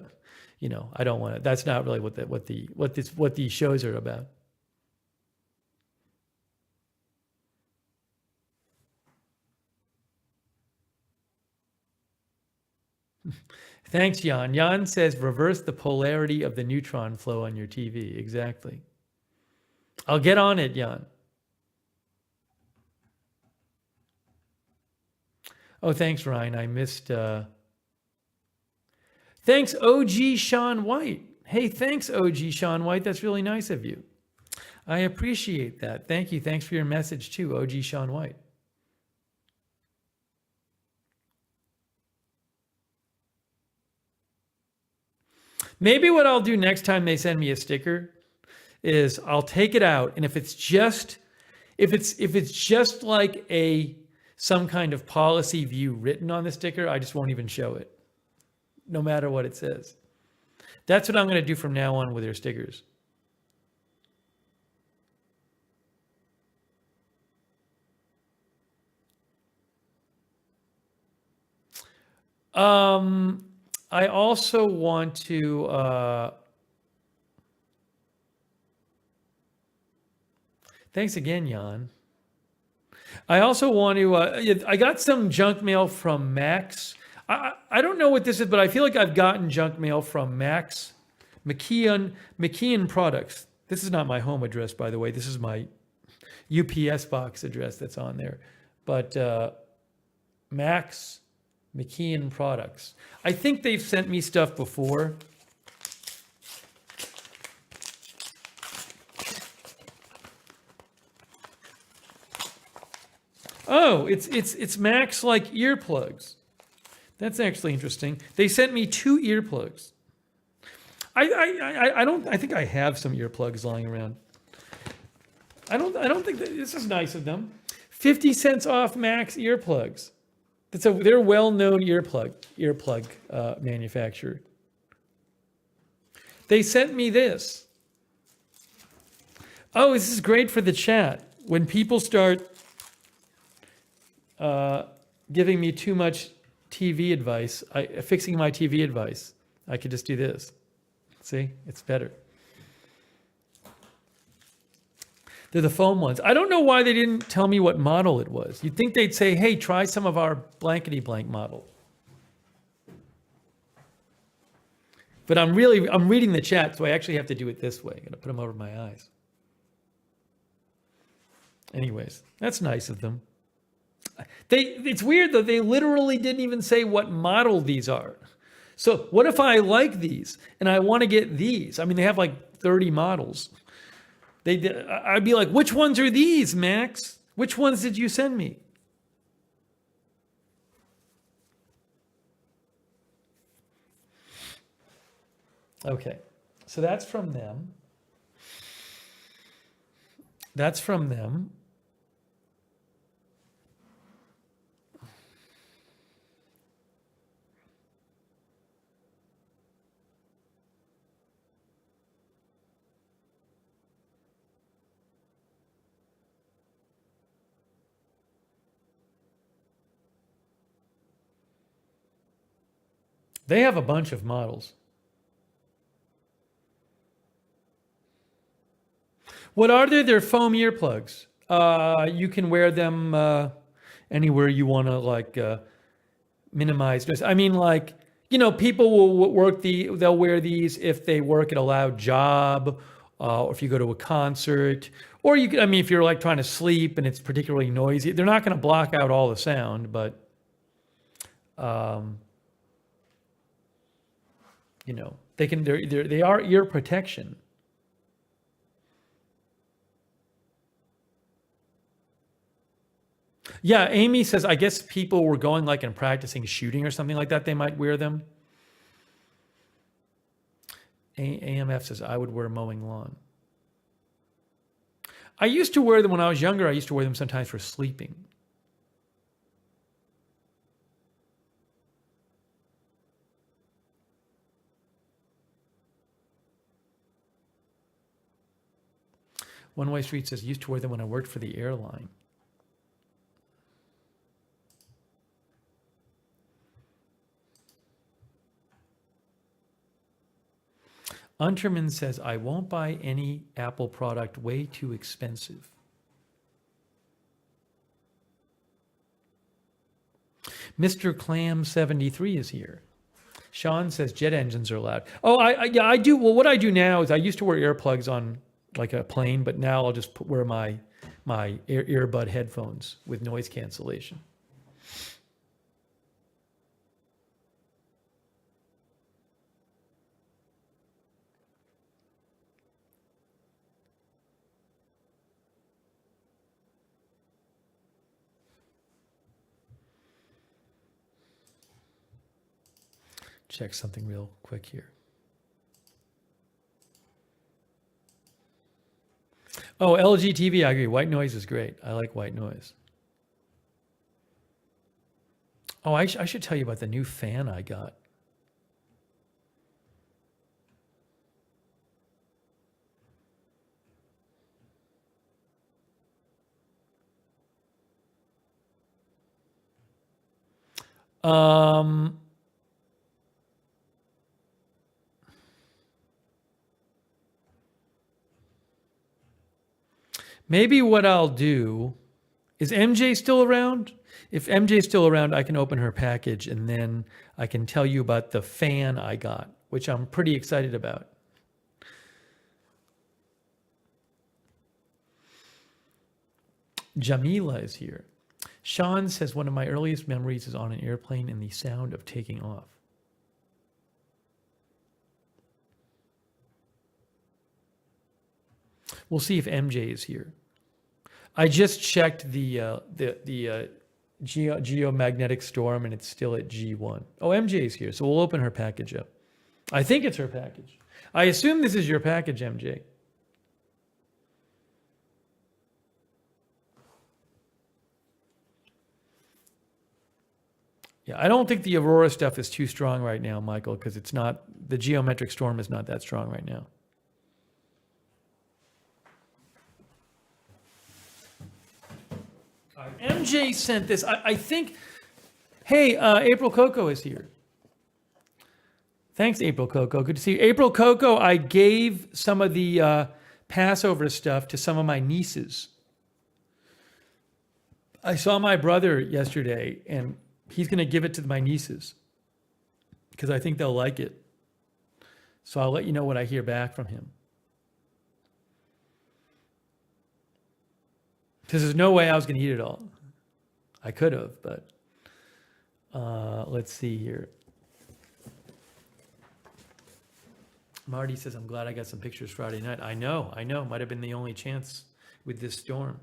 Speaker 1: don't want to. That's not really what these shows are about. Thanks, Jan. Jan says, reverse the polarity of the neutron flow on your TV. Exactly. I'll get on it, Jan. Oh, thanks, Ryan. I missed... Thanks, OG Sean White. Hey, thanks, OG Sean White. That's really nice of you. I appreciate that. Thank you. Thanks for your message, too, OG Sean White. Maybe what I'll do next time they send me a sticker is I'll take it out, and if it's just like some kind of policy view written on the sticker, I just won't even show it, no matter what it says. That's what I'm going to do from now on with their stickers. I also want to, thanks again, Jan. I also want to, I got some junk mail from Max. I don't know what this is, but I feel like I've gotten junk mail from Max McKeon Products. This is not my home address, by the way. This is my UPS box address that's on there. But Max McKeon Products. I think they've sent me stuff before. Oh, it's Max like earplugs. That's actually interesting. They sent me 2 earplugs. I think I have some earplugs lying around. I don't think this is nice of them. 50 cents off Max earplugs. They're a well-known earplug manufacturer. They sent me this. Oh, this is great for the chat. When people start giving me too much TV advice, fixing my TV advice, I could just do this. See, it's better. They're the foam ones. I don't know why they didn't tell me what model it was. You'd think they'd say, hey, try some of our blankety blank model. But I'm reading the chat, so I actually have to do it this way. I'm gonna put them over my eyes. Anyways, that's nice of them. It's weird though, they literally didn't even say what model these are. So what if I like these and I want to get these? I mean, they have like 30 models. I'd be like, which ones are these, Max? Which ones did you send me? Okay, so that's from them. That's from them. They have a bunch of models. What are they? They're foam earplugs. You can wear them anywhere you want to, like minimize this. I mean, like, people will they'll wear these if they work at a loud job, or if you go to a concert, or if you're like trying to sleep and it's particularly noisy. They're not going to block out all the sound, but they are ear protection. Yeah, Amy says, I guess people were going like and practicing shooting or something like that. They might wear them. AMF says, I would wear mowing lawn. I used to wear them when I was younger. I used to wear them sometimes for sleeping. One Way Street says, used to wear them when I worked for the airline. Unterman says, I won't buy any Apple product, way too expensive. Mr. Clam 73 is here. Sean says jet engines are loud. Oh, I do. Well, what I do now is I used to wear earplugs on like a plane, but now I'll just wear my earbud headphones with noise cancellation. Check something real quick here. Oh, LG TV, I agree. White noise is great. I like white noise. Oh, I should tell you about the new fan I got. Maybe what I'll do is MJ still around? If MJ's still around, I can open her package and then I can tell you about the fan I got, which I'm pretty excited about. Jamila is here. Sean says one of my earliest memories is on an airplane and the sound of taking off. We'll see if MJ is here. I just checked the geomagnetic storm and it's still at G1. Oh, MJ is here, so we'll open her package up. I think it's her package. I assume this is your package, MJ. Yeah, I don't think the Aurora stuff is too strong right now, Michael, because it's not, the geometric storm is not that strong right now. MJ sent this. I think, hey, April Coco is here. Thanks, April Coco. Good to see you. April Coco, I gave some of the Passover stuff to some of my nieces. I saw my brother yesterday, and he's going to give it to my nieces because I think they'll like it. So I'll let you know when I hear back from him. Because there's no way I was going to eat it all. I could have, but let's see here. Marty says, I'm glad I got some pictures Friday night. I know. Might have been the only chance with this storm.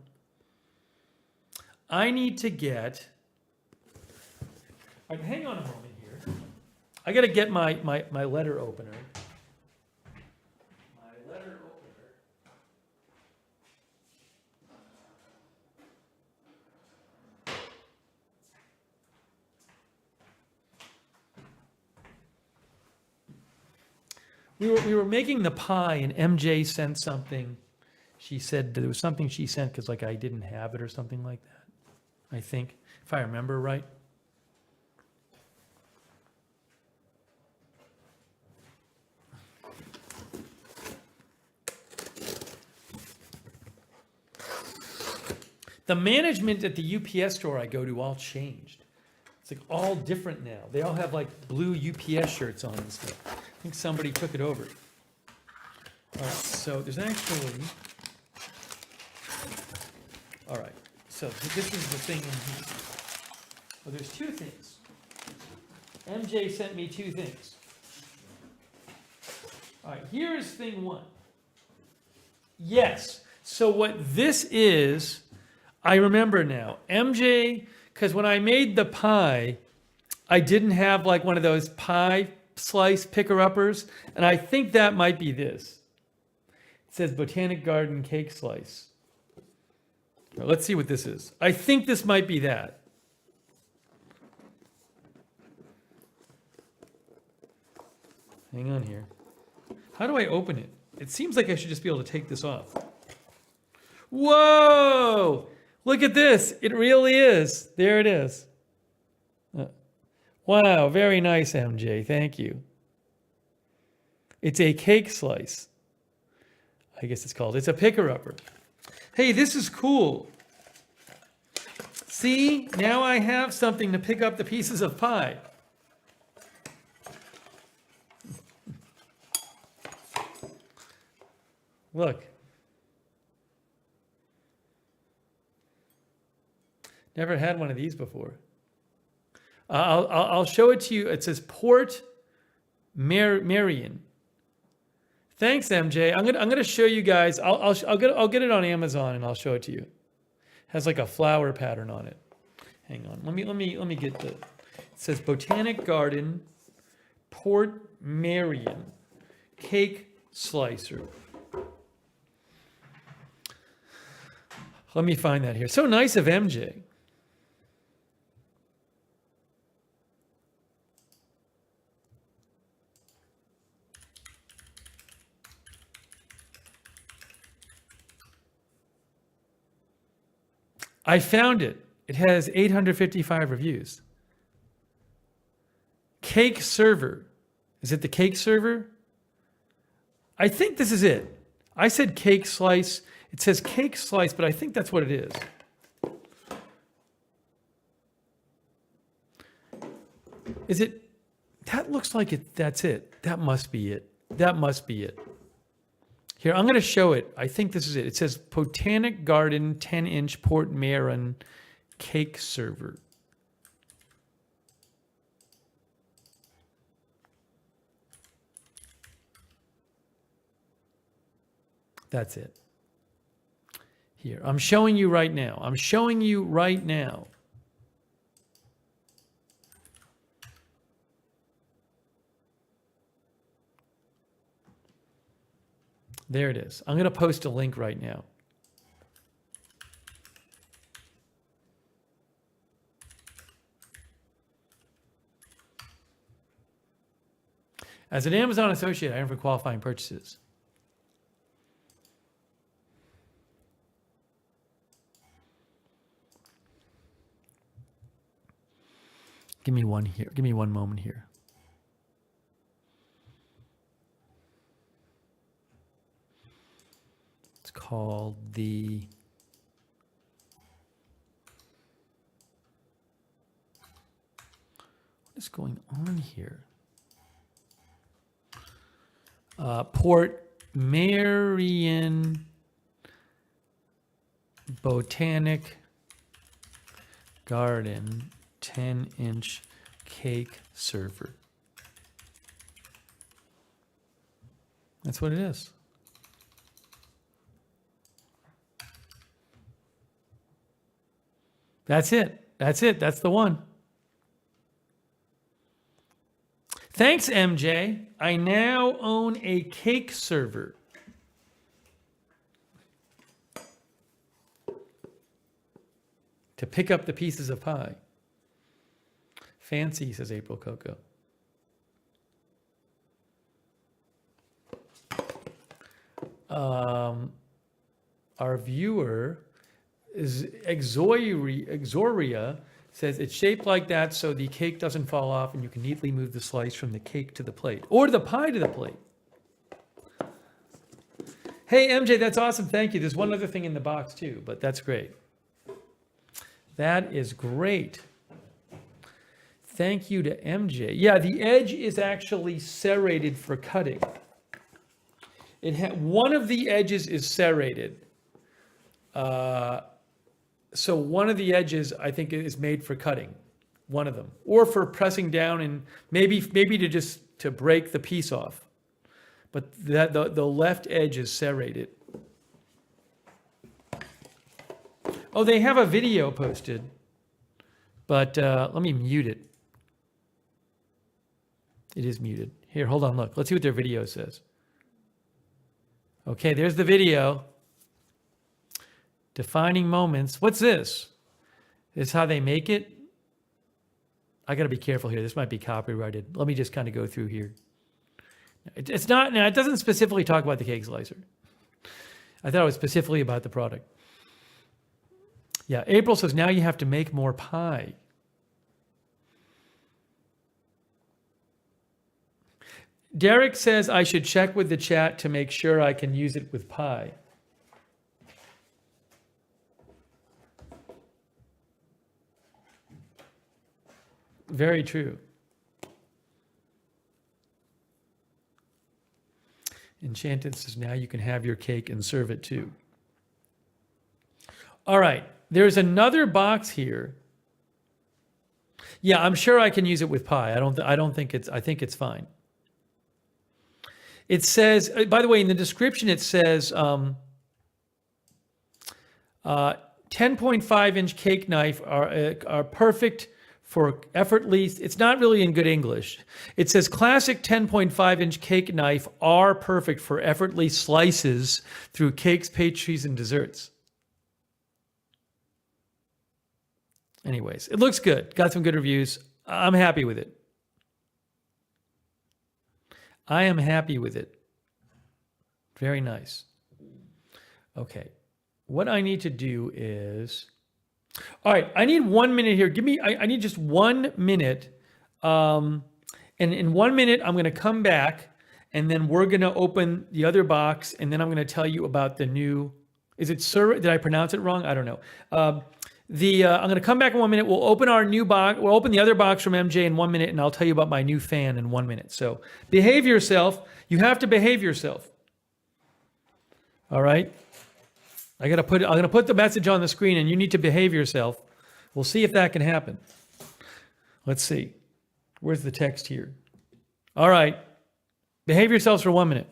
Speaker 1: I need to get, all right, hang on a moment here. I got to get my letter opener. My letter opener. We were making the pie, and MJ sent something. She said there was something she sent because like I didn't have it or something like that. I think, if I remember right. The management at the UPS store I go to all changed. It's like all different now. They all have like blue UPS shirts on and stuff. I think somebody took it over. All right, so there's actually, all right, so this is the thing in here. Well, there's two things. MJ sent me two things. All right, here is thing one. Yes, so what this is, I remember now. MJ, because when I made the pie, I didn't have like one of those pie slice picker-uppers, and I think that might be this. It says Botanic Garden Cake Slice. Now, let's see what this is. I think this might be that. Hang on here. How do I open it? It seems like I should just be able to take this off. Whoa! Look at this. It really is. There it is. Wow, very nice, MJ. Thank you. It's a cake slice. I guess it's called. It's a picker-upper. Hey, this is cool. See, now I have something to pick up the pieces of pie. Look. Never had one of these before. I'll show it to you. It says Port Marion. Thanks, MJ. I'm gonna show you guys. I'll get it on Amazon and I'll show it to you. It has like a flower pattern on it. Hang on. Let me get the. It says Botanic Garden, Port Marion, cake slicer. Let me find that here. So nice of MJ. I found it. It has 855 reviews. Cake server. Is it the cake server? I think this is it. I said cake slice. It says cake slice, but I think that's what it is. Is it? That looks like it. That's it. That must be it. That must be it. Here, I'm going to show it. I think this is it. It says Botanic Garden 10-inch Port Marion cake server. That's it. Here, I'm showing you right now. I'm showing you right now. There it is. I'm going to post a link right now. As an Amazon associate, I earn for qualifying purchases. Give me one here. Give me one moment here. called the what is going on here? Port Marion Botanic Garden 10-inch cake server. That's what it is. That's it. That's it. That's the one. Thanks, MJ. I now own a cake server. To pick up the pieces of pie. Fancy, says April Coco. Our viewer is Exoria says it's shaped like that so the cake doesn't fall off and you can neatly move the slice from the cake to the plate or the pie to the plate. Hey, MJ, that's awesome. Thank you. There's one other thing in the box too, but that's great. That is great. Thank you to MJ. Yeah, the edge is actually serrated for cutting. One of the edges is serrated. So one of the edges, I think, is made for cutting. One of them. Or for pressing down and maybe to break the piece off. But the left edge is serrated. Oh, they have a video posted. But let me mute it. It is muted. Here, hold on, look. Let's see what their video says. Okay, there's the video. Defining moments. What's this? This is how they make it? I got to be careful here. This might be copyrighted. Let me just kind of go through here. It's not, now it doesn't specifically talk about the cake slicer. I thought it was specifically about the product. Yeah, April says now you have to make more pie. Derek says I should check with the chat to make sure I can use it with pie. Very true. Enchanted says now you can have your cake and serve it too. All right, there's another box here. Yeah, I'm sure I can use it with pie. I think it's fine. It says, by the way, in the description it says 10.5-inch cake knife are perfect for effortless. It's not really in good English. It says classic 10.5-inch cake knife are perfect for effortless slices through cakes, pastries, and desserts. Anyways, it looks good. Got some good reviews. I'm happy with it. I am happy with it. Very nice. Okay. What I need to do is, all right, I need 1 minute here. I need just 1 minute. And in 1 minute, I'm going to come back and then we're going to open the other box. And then I'm going to tell you about the new, is it Sir? Did I pronounce it wrong? I don't know. I'm going to come back in 1 minute. We'll open our new box. We'll open the other box from MJ in 1 minute, and I'll tell you about my new fan in 1 minute. So behave yourself. You have to behave yourself. All right. I'm going to put the message on the screen, and you need to behave yourself. We'll see if that can happen. Let's see. Where's the text here? All right. Behave yourselves for 1 minute.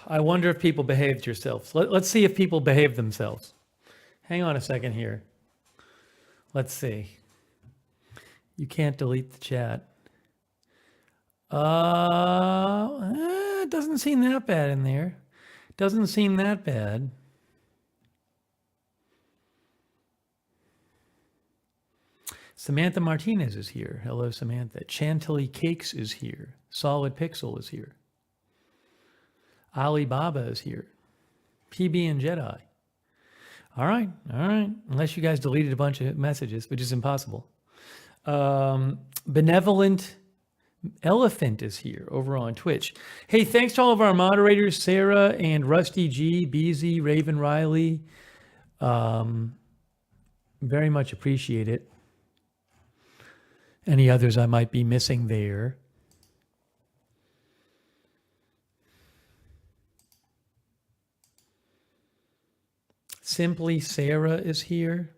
Speaker 1: I wonder if people behaved yourselves. Let's see if people behave themselves. Hang on a second here. Let's see. You can't delete the chat. It doesn't seem that bad in there. Doesn't seem that bad. Samantha Martinez is here. Hello, Samantha. Chantilly Cakes is here. Solid Pixel is here. Alibaba is here. PB and Jedi. All right. Unless you guys deleted a bunch of messages, which is impossible. Benevolent Elephant is here over on Twitch. Hey, thanks to all of our moderators, Sarah and Rusty G, Beezy, Raven Riley. Very much appreciate it. Any others I might be missing there? Simply Sarah is here.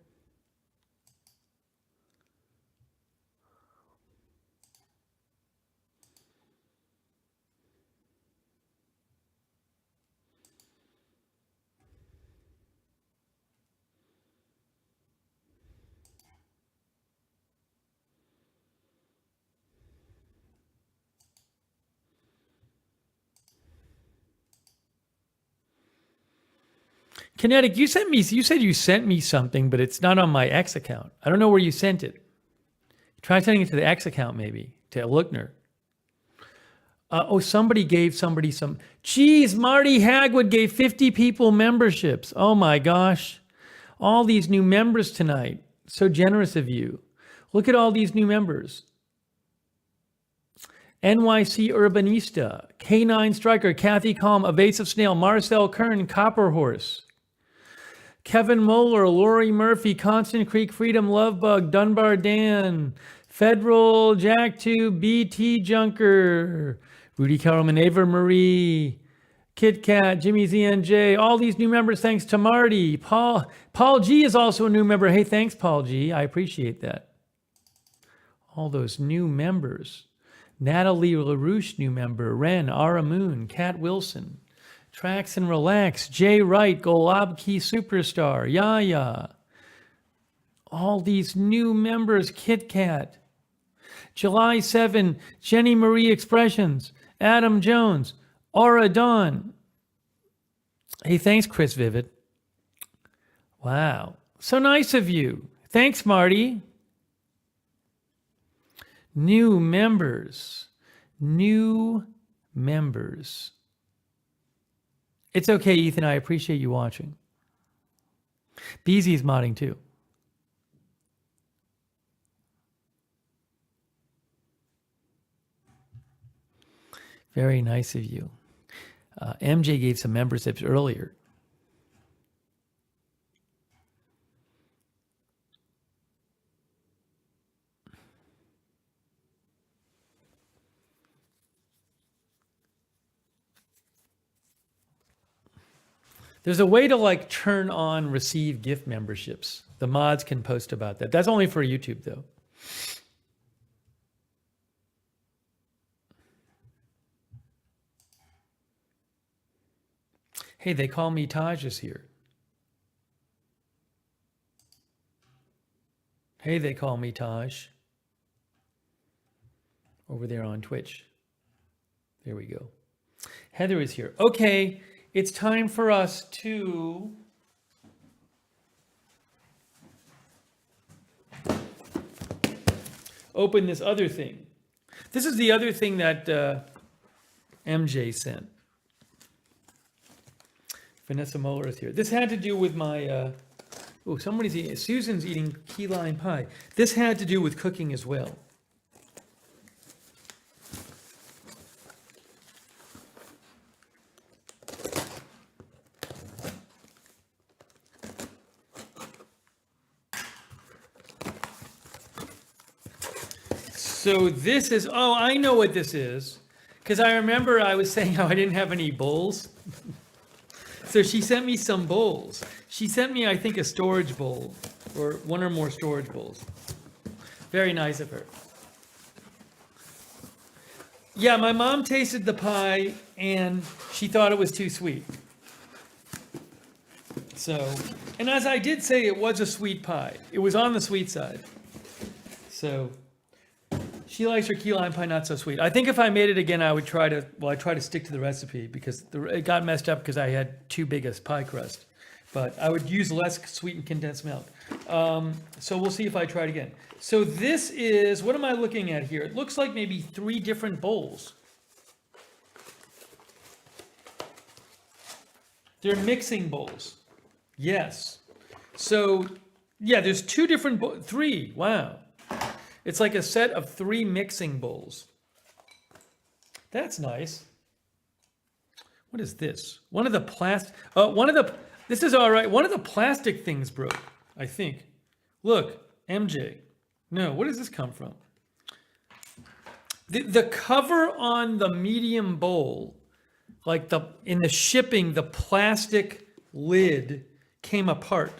Speaker 1: Kinetic, you said you sent me something, but it's not on my X account. I don't know where you sent it. Try sending it to the X account, maybe, to Lookner. Somebody gave somebody some. Geez, Marty Hagwood gave 50 people memberships. Oh my gosh. All these new members tonight. So generous of you. Look at all these new members. NYC Urbanista, K9 Striker, Kathy Calm, Evasive Snail, Marcel Kern, Copper Horse. Kevin Moeller, Lori Murphy, Constant Creek Freedom, Lovebug, Dunbar Dan, Federal, Jack 2, BT Junker, Rudy Kellerman, Ava Marie, Kit Kat, Jimmy ZNJ, all these new members thanks to Marty. Paul G is also a new member. Hey, thanks, Paul G. I appreciate that. All those new members. Natalie LaRouche, new member. Ren, Ara Moon, Kat Wilson. Trax and Relax, Jay Wright, Golabki Superstar, Yaya. All these new members, Kit Kat. July 7, Jenny Marie Expressions, Adam Jones, Aura Dawn. Hey, thanks, Chris Vivid. Wow, so nice of you. Thanks, Marty. New members. It's okay, Ethan. I appreciate you watching. Beezy's modding too. Very nice of you. MJ gave some memberships earlier. There's a way to like turn on receive gift memberships. The mods can post about that. That's only for YouTube though. Hey, they call me Taj is here. Hey, they call me Taj. Over there on Twitch. There we go. Heather is here. Okay. It's time for us to open this other thing. This is the other thing that MJ sent. Vanessa Moeller is here. This had to do with my, somebody's eating, Susan's eating key lime pie. This had to do with cooking as well. So this is, I know what this is. Because I remember I was saying how I didn't have any bowls. So she sent me some bowls. She sent me, I think, a storage bowl. Or one or more storage bowls. Very nice of her. Yeah, my mom tasted the pie and she thought it was too sweet. So, and as I did say, it was a sweet pie. It was on the sweet side. So, she likes her key lime pie not so sweet. I think if I made it again, I would try to, well, I try to stick to the recipe because it got messed up because I had too big a pie crust. But I would use less sweetened condensed milk. So we'll see if I try it again. So this is, what am I looking at here? It looks like maybe 3 different bowls. They're mixing bowls. Yes. So, yeah, there's 2 different, 3, wow. It's like a set of 3 mixing bowls. That's nice. What is this? This is all right. One of the plastic things broke, I think. Look, MJ. No, what does this come from? The cover on the medium bowl, like in the shipping, the plastic lid came apart.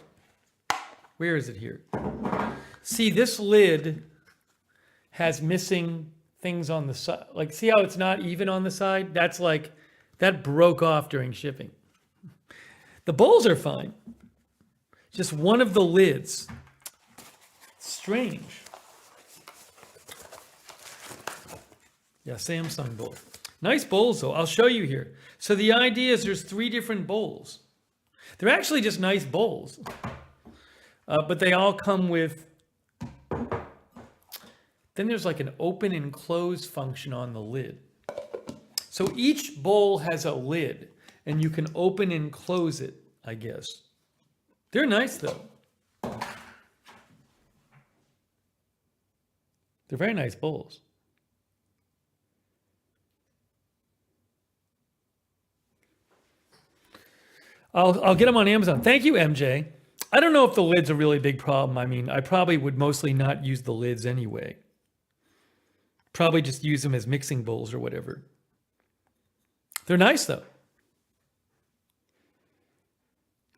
Speaker 1: Where is it here? See, this lid has missing things on the side. Like, see how it's not even on the side? That's like, that broke off during shipping. The bowls are fine. Just one of the lids. Strange. Yeah, Samsung bowl. Nice bowls though. I'll show you here. So the idea is there's 3 different bowls. They're actually just nice bowls. But they all come with, then there's like an open and close function on the lid. So each bowl has a lid and you can open and close it, I guess. They're nice though. They're very nice bowls. I'll get them on Amazon. Thank you, MJ. I don't know if the lid's a really big problem. I mean, I probably would mostly not use the lids anyway. Probably just use them as mixing bowls or whatever. They're nice though.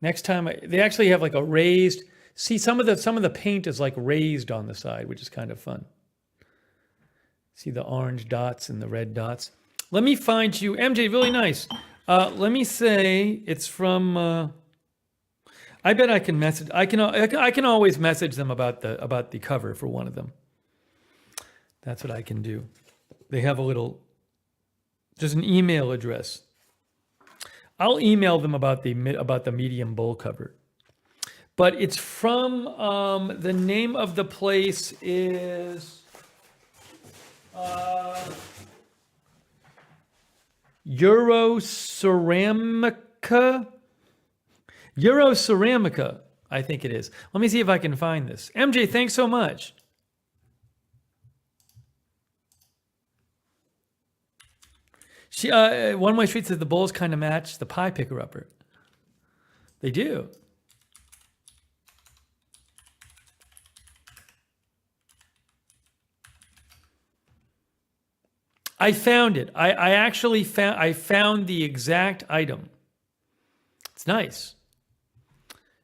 Speaker 1: Next time, they actually have like a raised, see some of the paint is like raised on the side, which is kind of fun. See the orange dots and the red dots. Let me find you, MJ, really nice. Let me say it's from, I bet I can message, I can always message them about the cover for one of them. That's what I can do. They have a little, there's an email address. I'll email them about the medium bowl cover. But it's from, the name of the place is Euroceramica, I think it is. Let me see if I can find this. MJ, thanks so much. She, One Way Street says the bowls kind of match the pie picker-upper. They do. I found it. I actually found the exact item. It's nice.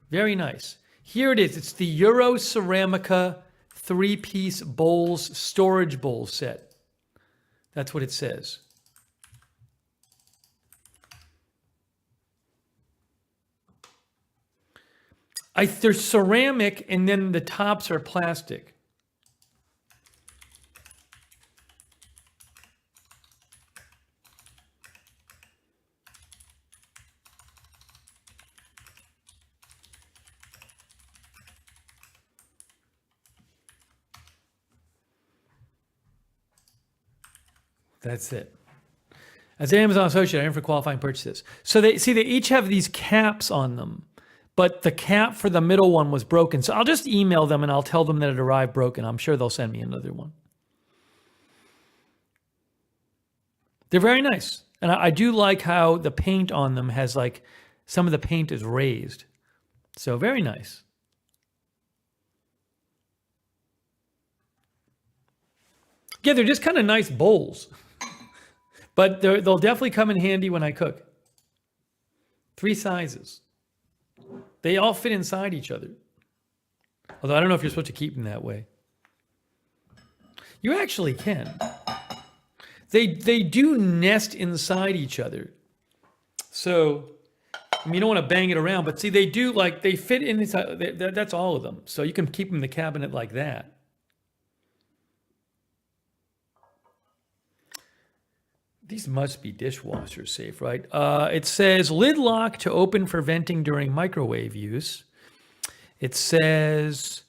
Speaker 1: Very nice. Here it is. It's the Euroceramica 3-piece bowls, storage bowl set. That's what it says. They're ceramic and then the tops are plastic. That's it. As an Amazon associate, I am for qualifying purchases. So they each have these caps on them, but the cap for the middle one was broken. So I'll just email them and I'll tell them that it arrived broken. I'm sure they'll send me another one. They're very nice. And I do like how the paint on them has like, some of the paint is raised. So very nice. Yeah, they're just kind of nice bowls. But they'll definitely come in handy when I cook. 3 sizes. They all fit inside each other. Although I don't know if you're supposed to keep them that way. You actually can. They do nest inside each other. So, I mean, you don't want to bang it around, but see, they do, like, they fit in inside. That's all of them. So you can keep them in the cabinet like that. These must be dishwasher safe, right? It says lid lock to open for venting during microwave use. It says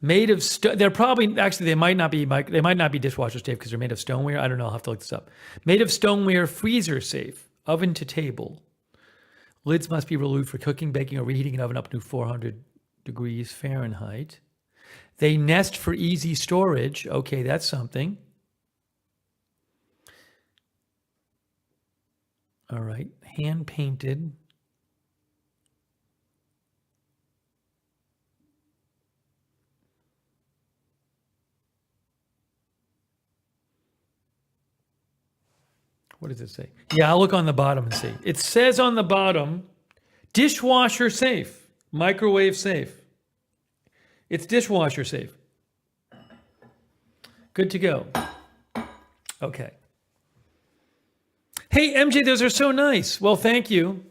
Speaker 1: made of they're probably actually they might not be dishwasher safe because they're made of stoneware. I don't know. I'll have to look this up. Made of stoneware, freezer safe, oven to table. Lids must be removed for cooking, baking, or reheating an oven up to 400 degrees Fahrenheit. They nest for easy storage. Okay, that's something. All right, hand painted. What does it say? Yeah, I'll look on the bottom and see. It says on the bottom, dishwasher safe, microwave safe. It's dishwasher safe. Good to go. Okay. Hey, MJ, those are so nice. Well, thank you.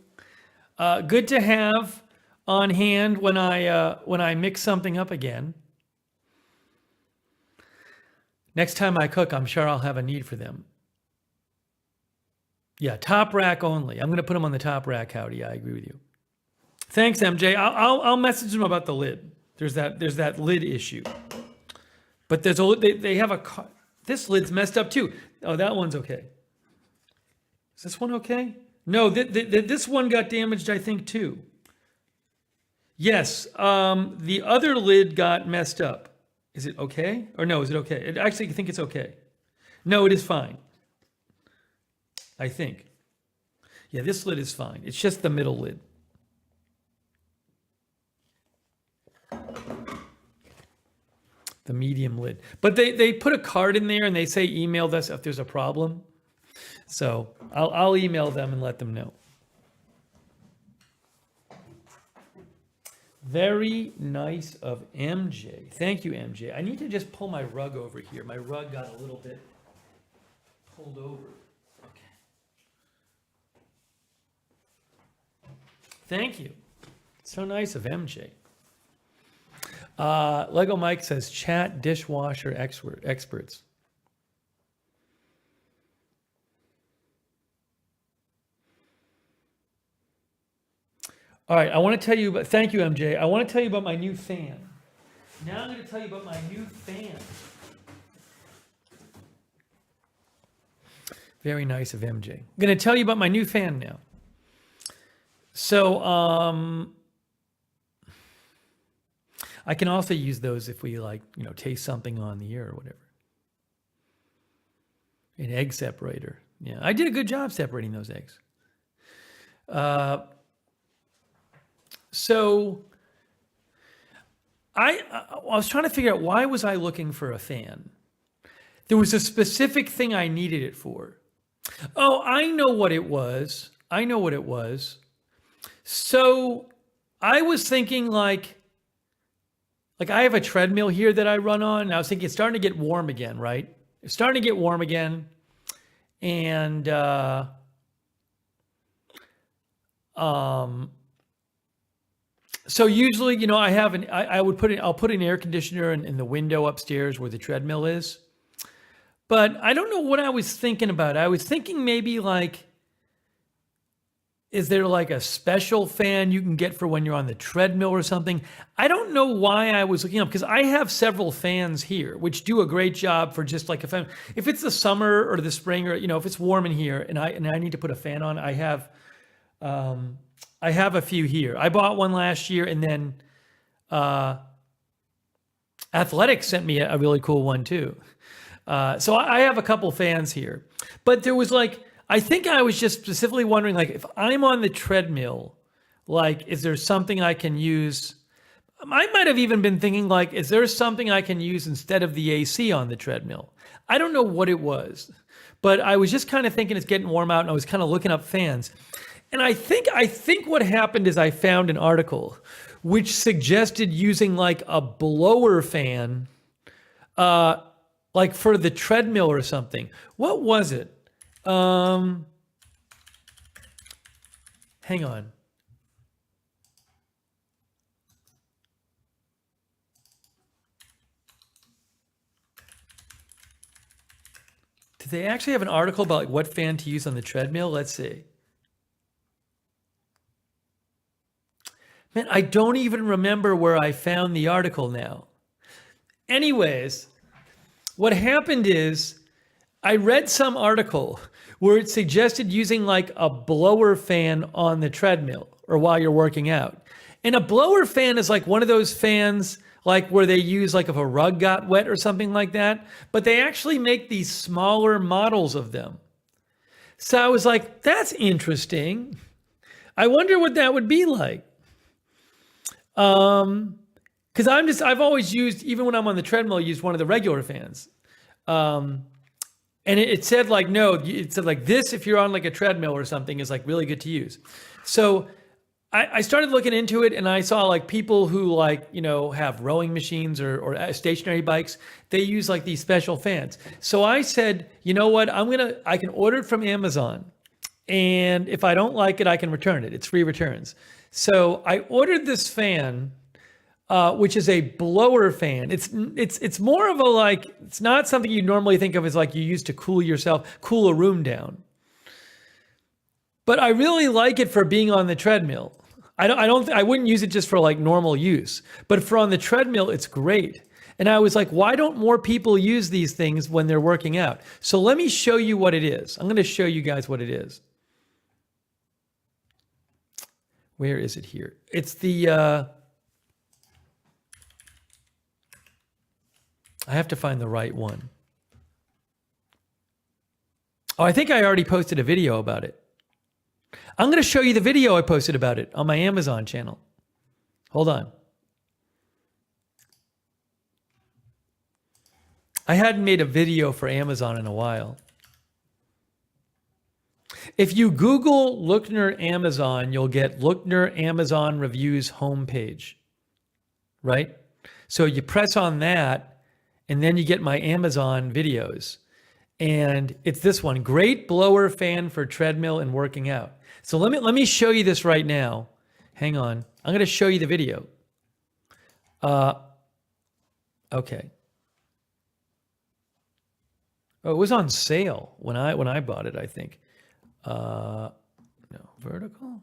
Speaker 1: Good to have on hand when I mix something up again. Next time I cook, I'm sure I'll have a need for them. Yeah, top rack only. I'm going to put them on the top rack, Howdy. I agree with you. Thanks, MJ. I'll message them about the lid. There's that lid issue. But there's they have a this lid's messed up too. Oh, that one's okay. Is this one okay? No, this one got damaged, I think, too. Yes, the other lid got messed up. Is it okay? Or no, is it okay? I actually think it's okay. No, it is fine. I think. Yeah, this lid is fine. It's just the middle lid. The medium lid. But they put a card in there and they say email us if there's a problem. So I'll email them and let them know. Very nice of MJ. Thank you, MJ. I need to just pull my rug over here. My rug got a little bit pulled over. Okay. Thank you. So nice of MJ. Lego Mike says chat dishwasher experts. All right, I want to tell you about, thank you, MJ. I want to tell you about my new fan. Now I'm going to tell you about my new fan. Very nice of MJ. I'm going to tell you about my new fan now. So, I can also use those if we taste something on the air or whatever. An egg separator. Yeah, I did a good job separating those eggs. So I was trying to figure out, why was I looking for a fan? There was a specific thing I needed it for. Oh, I know what it was. So I was thinking like I have a treadmill here that I run on, and I was thinking it's starting to get warm again, right? It's starting to get warm again. And so usually, I'll put an air conditioner in the window upstairs where the treadmill is. But I don't know what I was thinking about. I was thinking maybe is there like a special fan you can get for when you're on the treadmill or something? I don't know why I was looking up, because I have several fans here, which do a great job for just like if it's the summer or the spring, or, if it's warm in here and I need to put a fan on, I have a few here. I bought one last year, and then Athletics sent me a really cool one too. So I have a couple fans here, but there was I think I was just specifically wondering, if I'm on the treadmill, is there something I can use? I might have even been thinking, is there something I can use instead of the AC on the treadmill? I don't know what it was, but I was just kind of thinking it's getting warm out, and I was kind of looking up fans. And I think what happened is I found an article which suggested using a blower fan, for the treadmill or something. What was it? Hang on. Did they actually have an article about like what fan to use on the treadmill? Let's see. Man, I don't even remember where I found the article now. Anyways, what happened is I read some article where it suggested using like a blower fan on the treadmill or while you're working out. And a blower fan is like one of those fans like where they use like if a rug got wet or something like that, but they actually make these smaller models of them. So I was like, that's interesting. I wonder what that would be like. Because I've always used, even when I'm on the treadmill, I used one of the regular fans. And it said like, no, it said like this, if you're on like a treadmill or something, is like really good to use. So I started looking into it and I saw like people who like, you know, have rowing machines or stationary bikes, they use like these special fans. So I said, you know what, I can order it from Amazon. And if I don't like it, I can return it. It's free returns. So I ordered this fan, which is a blower fan. It's more of a like, it's not something you normally think of as like you use to cool a room down. But I really like it for being on the treadmill. I wouldn't use it just for like normal use, but for on the treadmill, it's great. And I was like, why don't more people use these things when they're working out? So let me show you what it is. I'm going to show you guys what it is. Where is it here? It's the, I have to find the right one. Oh, I think I already posted a video about it. I'm going to show you the video I posted about it on my Amazon channel. Hold on. I hadn't made a video for Amazon in a while. If you Google Lookner Amazon, you'll get Lookner Amazon Reviews homepage, right? So you press on that, and then you get my Amazon videos. And it's this one, great blower fan for treadmill and working out. So let me show you this right now. Hang on. I'm going to show you the video. Okay. Oh, it was on sale when I bought it, I think. No, vertical.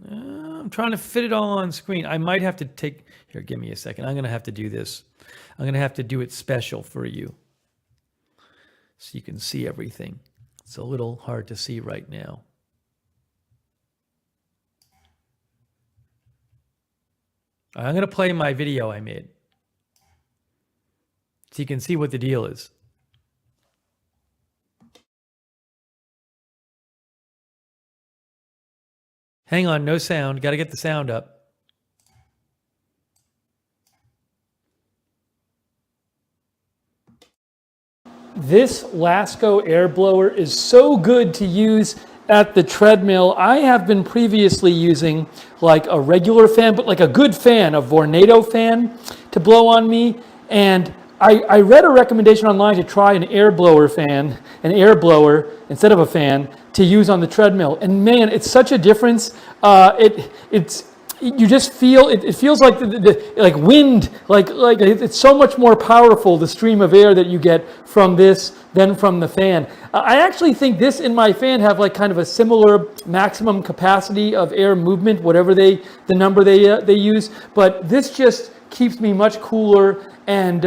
Speaker 1: I'm trying to fit it all on screen. I might have to take, here, give me a second. I'm going to have to do this. I'm going to have to do it special for you so you can see everything. It's a little hard to see right now. I'm going to play my video I made so you can see what the deal is. Hang on, no sound. Got to get the sound up. This Lasco air blower is so good to use at the treadmill. I have been previously using like a regular fan, but like a good fan, a Vornado fan to blow on me. And I read a recommendation online to try an air blower fan, an air blower instead of a fan to use on the treadmill. And man, it's such a difference. You just feel it feels like like wind, like it's so much more powerful, the stream of air that you get from this than from the fan. I actually think this and my fan have like kind of a similar maximum capacity of air movement, whatever the number they use, but this just keeps me much cooler. And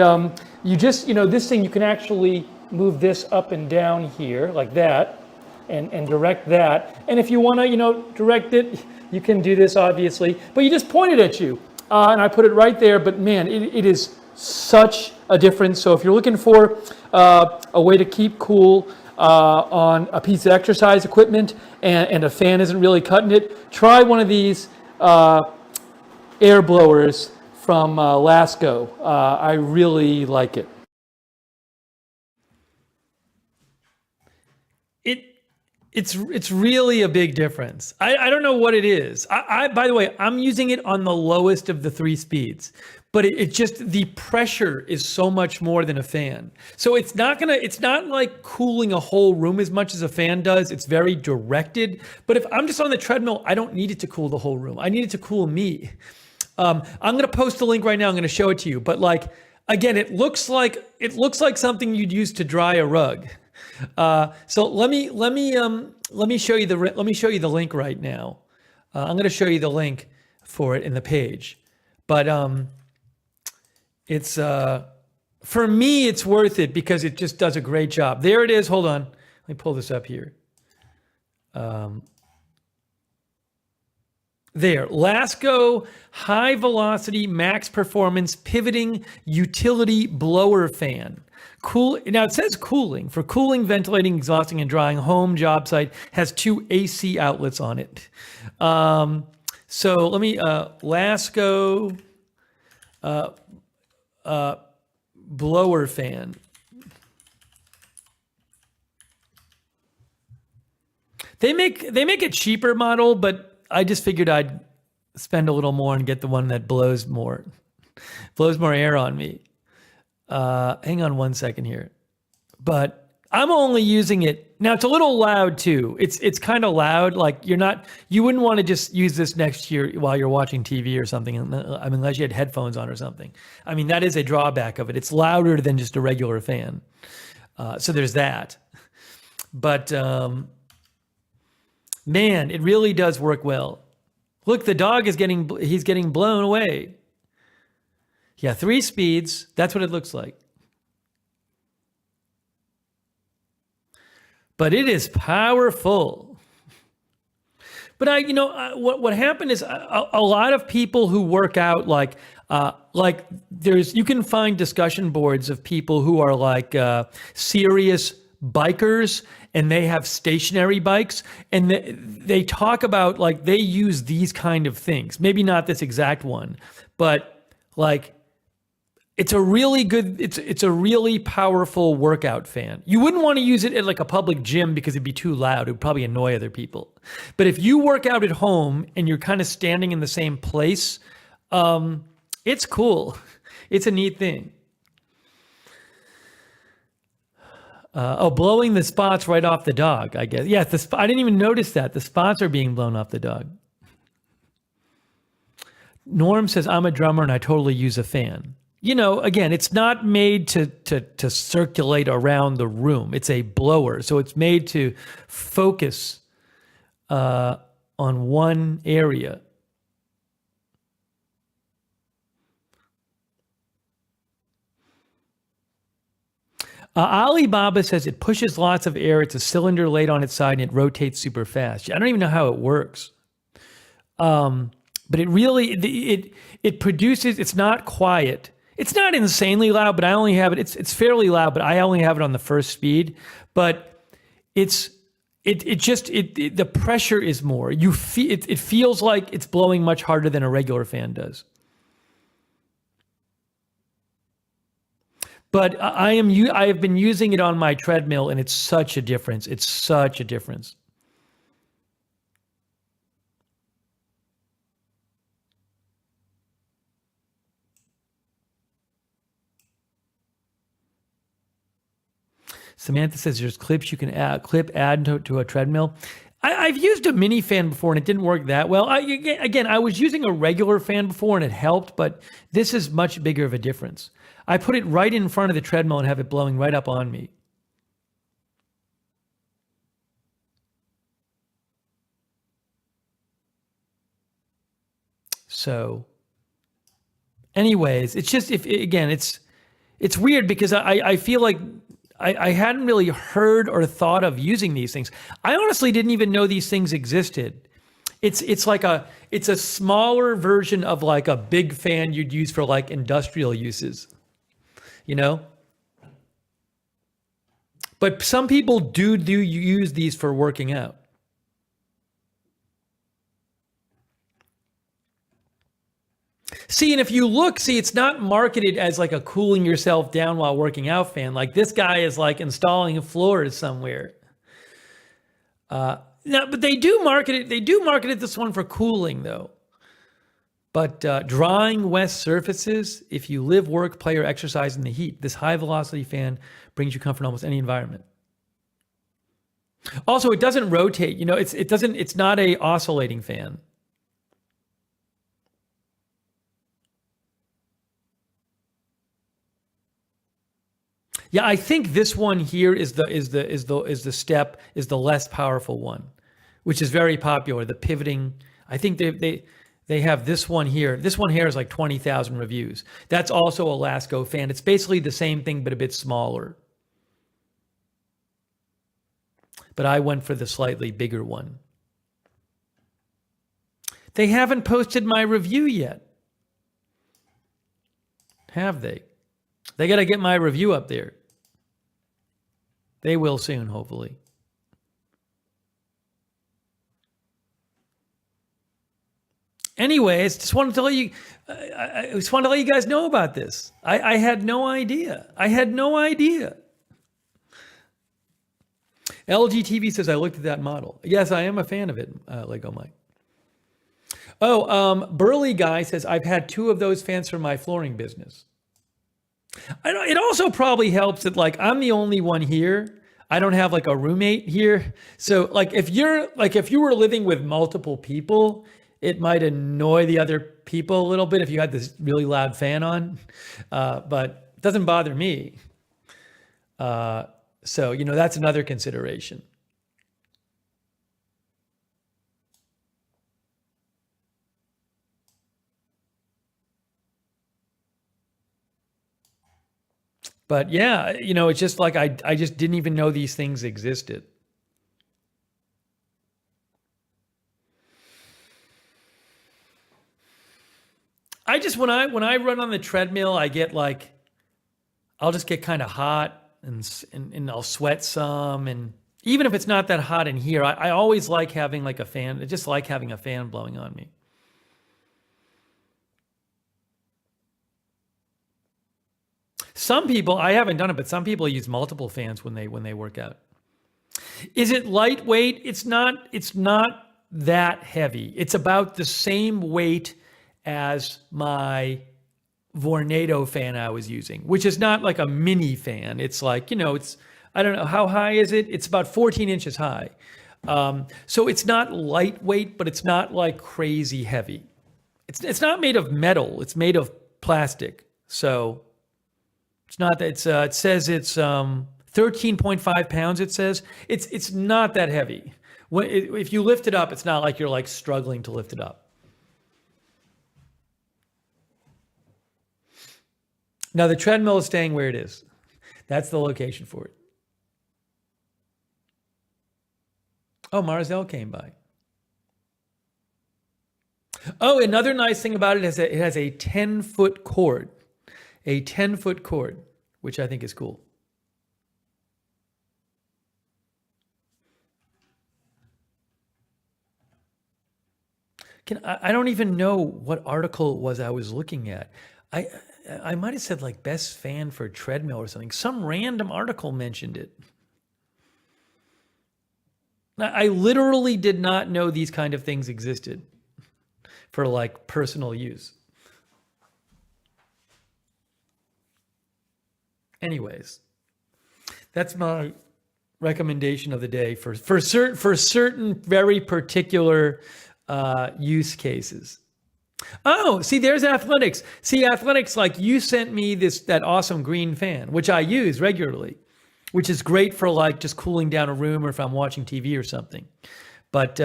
Speaker 1: this thing, you can actually move this up and down here like that and direct that. And if you want to, direct it, you can do this obviously, but you just point it at you. And I put it right there, but man, it is such a difference. So if you're looking for a way to keep cool on a piece of exercise equipment and a fan isn't really cutting it, try one of these air blowers from Lasco. I really like it. It's really a big difference. I don't know what it is. By the way, I'm using it on the lowest of the 3 speeds, but it just, the pressure is so much more than a fan. So it's not like cooling a whole room as much as a fan does. It's very directed. But if I'm just on the treadmill, I don't need it to cool the whole room. I need it to cool me. I'm going to post the link right now. I'm going to show it to you. But like, again, it looks like something you'd use to dry a rug. So let me show you the link right now. I'm going to show you the link for it in the page. But it's for me, it's worth it because it just does a great job. There it is. Hold on. Let me pull this up here. There, Lasco high velocity max performance pivoting utility blower fan. Cool. Now it says cooling for cooling, ventilating, exhausting, and drying. Home job site has 2 AC outlets on it. So let me Lasco blower fan. They make a cheaper model, but I just figured I'd spend a little more and get the one that blows more air on me. Hang on one second here. But I'm only using it. Now it's a little loud too. It's kind of loud. Like you wouldn't want to just use this next to you while you're watching TV or something. I mean, unless you had headphones on or something. I mean, that is a drawback of it. It's louder than just a regular fan. So there's that. But, man, it really does work well. Look, the dog is getting blown away. Yeah, 3 speeds. That's what it looks like. But it is powerful. But what happened is a lot of people who work out like you can find discussion boards of people who are like serious bikers, and they have stationary bikes, and they talk about like they use these kind of things. Maybe not this exact one, but like it's a really good, it's a really powerful workout fan. You wouldn't want to use it at like a public gym because it'd be too loud. It would probably annoy other people. But if you work out at home and you're kind of standing in the same place, it's cool. It's a neat thing. Blowing the spots right off the dog, I guess. Yeah, I didn't even notice that. The spots are being blown off the dog. Norm says, I'm a drummer and I totally use a fan. Again, it's not made to circulate around the room. It's a blower. So it's made to focus on one area. Alibaba says it pushes lots of air. It's a cylinder laid on its side and it rotates super fast. I don't even know how it works. But it really, it produces, it's not quiet. It's not insanely loud, but I only have it, it's fairly loud, but I only have it on the first speed. But the pressure is more. It feels like it's blowing much harder than a regular fan does. But I have been using it on my treadmill, and it's such a difference. It's such a difference. Samantha says there's clips you can add to a treadmill. I've used a mini fan before and it didn't work that well. I was using a regular fan before and it helped, but this is much bigger of a difference. I put it right in front of the treadmill and have it blowing right up on me. So, anyways, it's just it's weird because I feel like I hadn't really heard or thought of using these things. I honestly didn't even know these things existed. It's a smaller version of like a big fan you'd use for like industrial uses, But some people do use these for working out. See, and if you look, it's not marketed as like a cooling yourself down while working out fan. Like this guy is like installing floors somewhere. Now, but they do market it. They do market it this one for cooling though. But drying wet surfaces, if you live, work, play, or exercise in the heat, this high velocity fan brings you comfort in almost any environment. Also, it doesn't rotate. You know, it's not a oscillating fan. Yeah, I think this one here is the less powerful one, which is very popular. The pivoting. I think they have this one here. This one here is like 20,000 reviews. That's also a Lasco fan. It's basically the same thing but a bit smaller. But I went for the slightly bigger one. They haven't posted my review yet. Have they? They got to get my review up there. They will soon, hopefully. Anyways, just wanted to let you. I just wanted to let you guys know about this. I had no idea. I had no idea. LG TV says I looked at that model. Yes, I am a fan of it. Lego Mike. Oh, Burly Guy says I've had 2 of those fans for my flooring business. It also probably helps that like I'm the only one here. I don't have like a roommate here. So like if you were living with multiple people, it might annoy the other people a little bit if you had this really loud fan on. But it doesn't bother me. So, you know, that's another consideration. But yeah, you know, it's just like I just didn't even know these things existed. I just when I run on the treadmill, I get like I'll just get kind of hot and I'll sweat some, and even if it's not that hot in here, I always like having like a fan. I just like having a fan blowing on me. Some people, I haven't done it, but some people use multiple fans when they work out. Is it lightweight? It's not that heavy. It's about the same weight as my Vornado fan I was using, which is not like a mini fan. It's like, you know, I don't know, how high is it? It's about 14 inches high. So it's not lightweight, but it's not like crazy heavy. It's not made of metal. It's made of plastic. So it's not that it says it's 13.5 pounds. It says it's not that heavy. If you lift it up, it's not like you're like struggling to lift it up. Now the treadmill is staying where it is. That's the location for it. Oh, Marzell came by. Oh, another nice thing about it is that it has a 10-foot cord. A 10-foot cord, which I think is cool. I don't even know what article it was I was looking at. I might have said like best fan for treadmill or something. Some random article mentioned it. I literally did not know these kind of things existed for like personal use. Anyways, that's my recommendation of the day for certain very particular use cases. Oh, see, there's athletics. See, athletics, like you sent me that awesome green fan, which I use regularly, which is great for like just cooling down a room or if I'm watching TV or something. But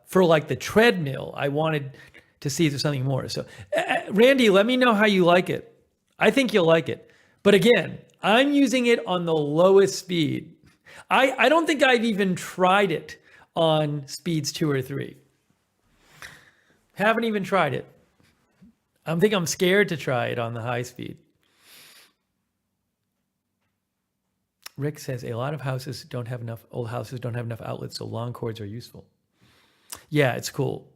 Speaker 1: for like the treadmill, I wanted to see if there's something more. So, Randy, let me know how you like it. I think you'll like it. But again, I'm using it on the lowest speed. I don't think I've even tried it on speeds 2 or 3. Haven't even tried it. I think I'm scared to try it on the high speed. Rick says a lot of houses don't have enough, old houses don't have enough outlets, so long cords are useful. Yeah, it's cool.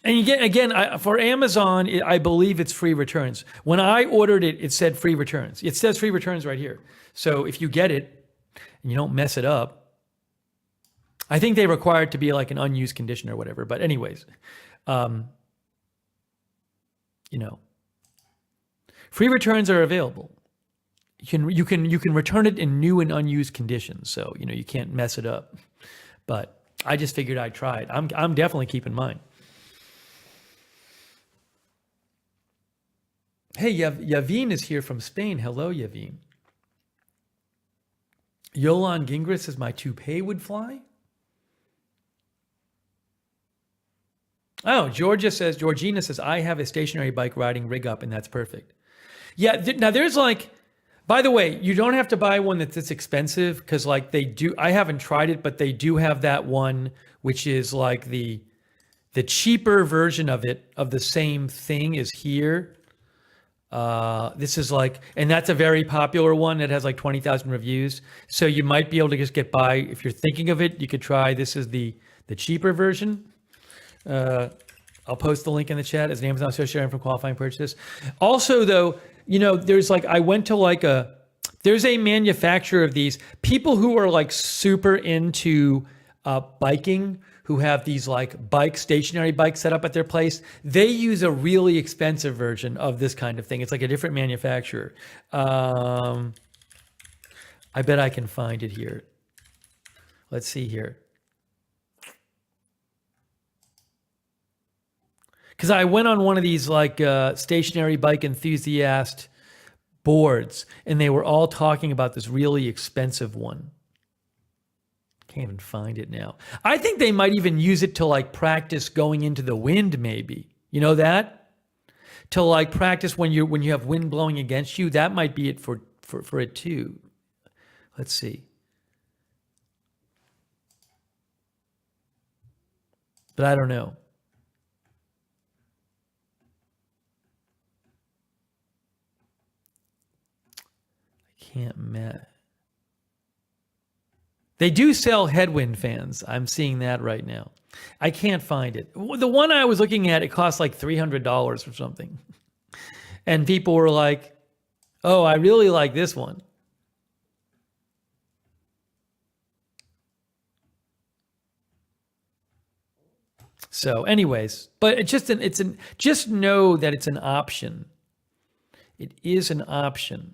Speaker 1: And you get, again, for Amazon, I believe it's free returns. When I ordered it, it said free returns. It says free returns right here. So if you get it and you don't mess it up, I think they require it to be like an unused condition or whatever. But anyways, you know, free returns are available. You can return it in new and unused conditions, so you know you can't mess it up. But I just figured I'd try it. I'm definitely keeping mine. Hey, Yavin is here from Spain. Hello, Yavin. Yolan Gingras says my toupee would fly. Oh, Georgina says I have a stationary bike riding rig up, and that's perfect. Yeah, now there's like, by the way, you don't have to buy one that's this expensive because like they do. I haven't tried it, but they do have that one which is like the cheaper version of it of the same thing is here. This is like, and that's a very popular one. It has like 20,000 reviews. So you might be able to just get by. If you're thinking of it, you could try, this is the cheaper version. I'll post the link in the chat as an Amazon associate from qualifying purchase. Also though, you know, there's like, I went to like there's a manufacturer of these people who are like super into biking, who have these like stationary bikes set up at their place. They use a really expensive version of this kind of thing. It's like a different manufacturer. I bet I can find it here. Let's see here. Because I went on one of these like stationary bike enthusiast boards, and they were all talking about this really expensive one. Can't even find it now. I think they might even use it to like practice going into the wind, maybe. You know that? To like practice when you have wind blowing against you. That might be it for it too. Let's see. But I don't know. Can't met. They do sell headwind fans. I'm seeing that right now. I can't find it. The one I was looking at, it cost like $300 or something. And people were like, oh, I really like this one. So anyways, but it's just know that it's an option. It is an option.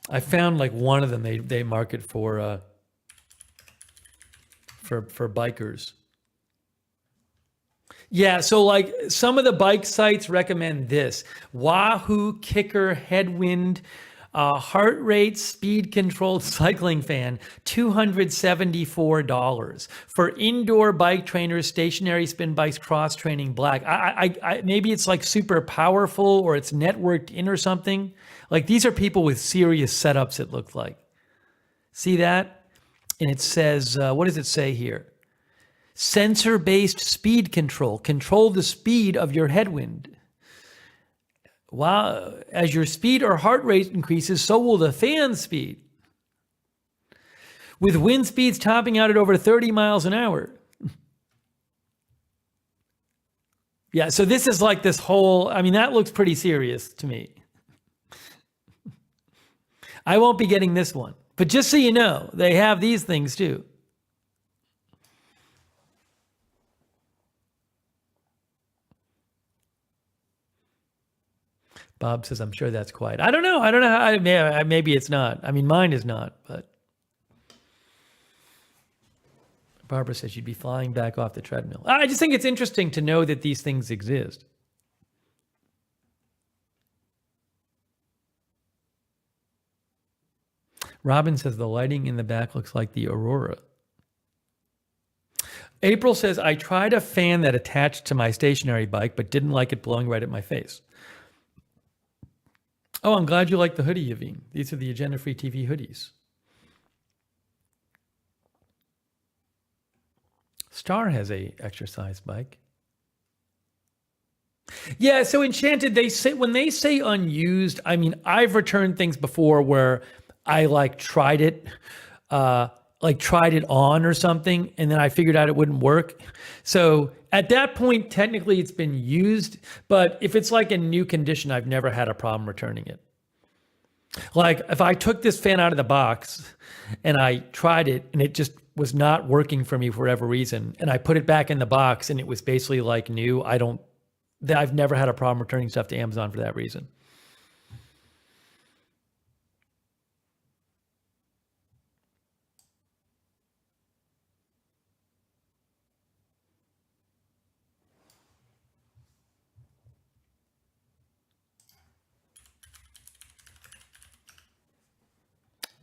Speaker 1: I found like one of them they market for bikers. Yeah, so like some of the bike sites recommend this Wahoo Kicker Headwind heart rate speed controlled cycling fan, $274 for indoor bike trainers, stationary spin bikes, cross training black. I maybe it's like super powerful or it's networked in or something. Like these are people with serious setups, it looked like. See that? And it says, what does it say here? Sensor-based speed control. Control the speed of your headwind. Wow. As your speed or heart rate increases, so will the fan speed. With wind speeds topping out at over 30 miles an hour. Yeah, so this is like this whole, I mean, that looks pretty serious to me. I won't be getting this one. But just so you know, they have these things too. Bob says, I'm sure that's quiet. I don't know. How, maybe it's not. I mean, mine is not, but. Barbara says you'd be flying back off the treadmill. I just think it's interesting to know that these things exist. Robin says the lighting in the back looks like the aurora. April says, I tried a fan that attached to my stationary bike, but didn't like it blowing right at my face. Oh, I'm glad you like the hoodie, Yavin. These are the Agenda Free TV hoodies. Star has a exercise bike. Yeah, so Enchanted, they say when they say unused, I mean, I've returned things before where I uh tried it on or something, and then I figured out it wouldn't work. So at that point, technically it's been used, but if it's like a new condition, I've never had a problem returning it. Like if I took this fan out of the box and I tried it and it just was not working for me for whatever reason, and I put it back in the box and it was basically like new, I've never had a problem returning stuff to Amazon for that reason.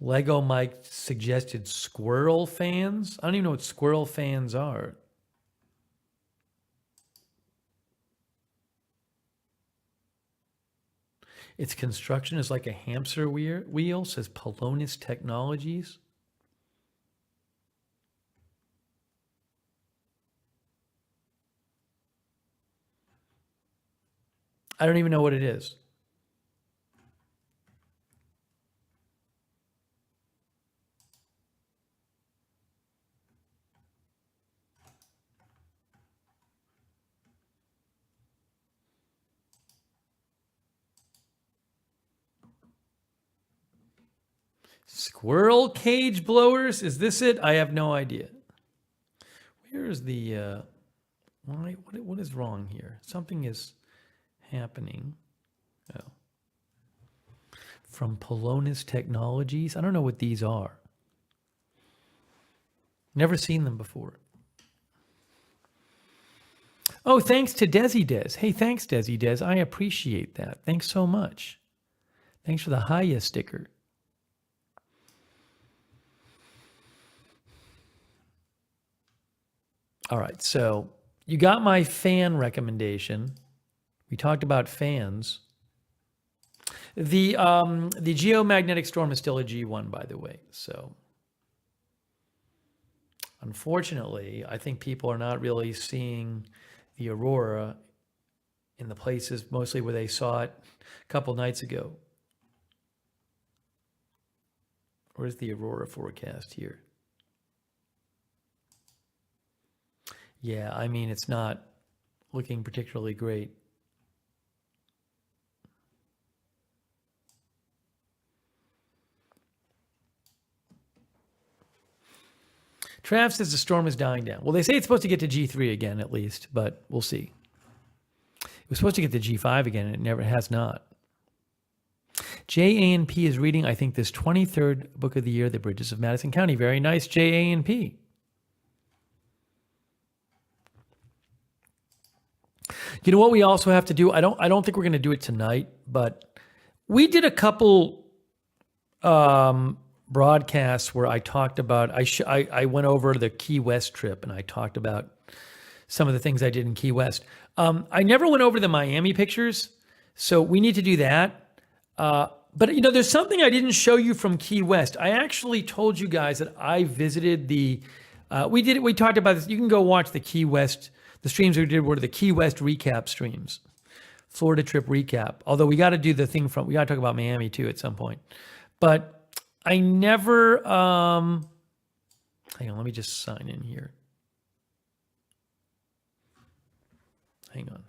Speaker 1: Lego Mike suggested squirrel fans. I don't even know what squirrel fans are. Its construction is like a hamster wheel, says Polonis Technologies. I don't even know what it is. Squirrel cage blowers? Is this it? I have no idea. Where's the what is wrong here? Something is happening. Oh. From Polonis Technologies. I don't know what these are. Never seen them before. Oh, thanks to Desi Des. Hey, thanks, Desi Des. I appreciate that. Thanks so much. Thanks for the Hiya sticker. All right, so you got my fan recommendation. We talked about fans. The geomagnetic storm is still a G1, by the way. So unfortunately, I think people are not really seeing the aurora in the places mostly where they saw it a couple nights ago. Where's the aurora forecast here? Yeah, I mean, it's not looking particularly great. Trav says the storm is dying down. Well, they say it's supposed to get to G3 again, at least, but we'll see. It was supposed to get to G5 again, and it never has not. JANP is reading, I think, this 23rd book of the year, The Bridges of Madison County. Very nice, JANP. You know what we also have to do? I don't think we're going to do it tonight, but we did a couple broadcasts where I talked about, I went over the Key West trip and I talked about some of the things I did in Key West. I never went over the Miami pictures, so we need to do that. But you know, there's something I didn't show you from Key West. I actually told you guys that I visited we talked about this. You can go watch the Key West. The streams we did were the Key West recap streams, Florida trip recap. Although we got to do the thing we got to talk about Miami too at some point. But I never, hang on, let me just sign in here. Hang on.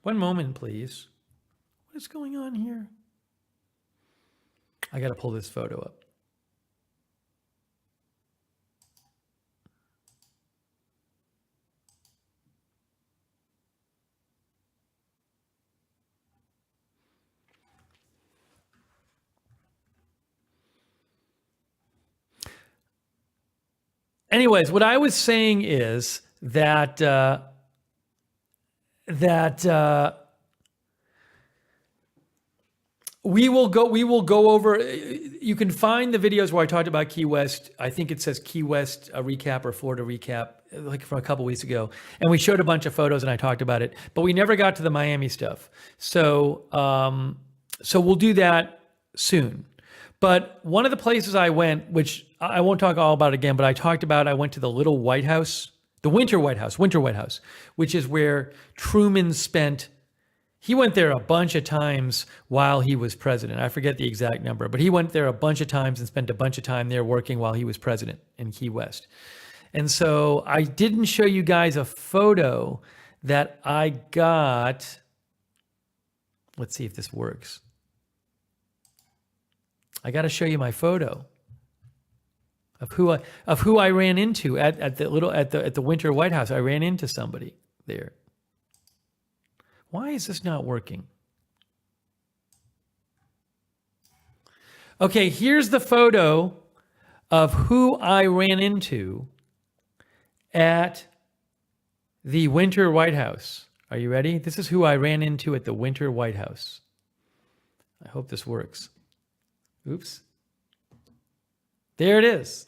Speaker 1: One moment, please. What is going on here? I got to pull this photo up. Anyways, what I was saying is that we will go over. You can find the videos where I talked about Key West. I think it says Key West recap or Florida recap, like from a couple weeks ago, and we showed a bunch of photos and I talked about it, but we never got to the Miami stuff. So we'll do that soon. But one of the places I went, which I won't talk all about it again, but I talked about I went to the little White House, the Winter White House, which is where Truman spent. He went there a bunch of times while he was president. I forget the exact number, but he went there a bunch of times and spent a bunch of time there working while he was president in Key West. And so I didn't show you guys a photo that I got. Let's see if this works. I got to show you my photo of who I ran into at the Winter White House. I ran into somebody there. Why is this not working? Okay, here's the photo of who I ran into at the Winter White House. Are you ready? This is who I ran into at the Winter White House. I hope this works. Oops. There it is.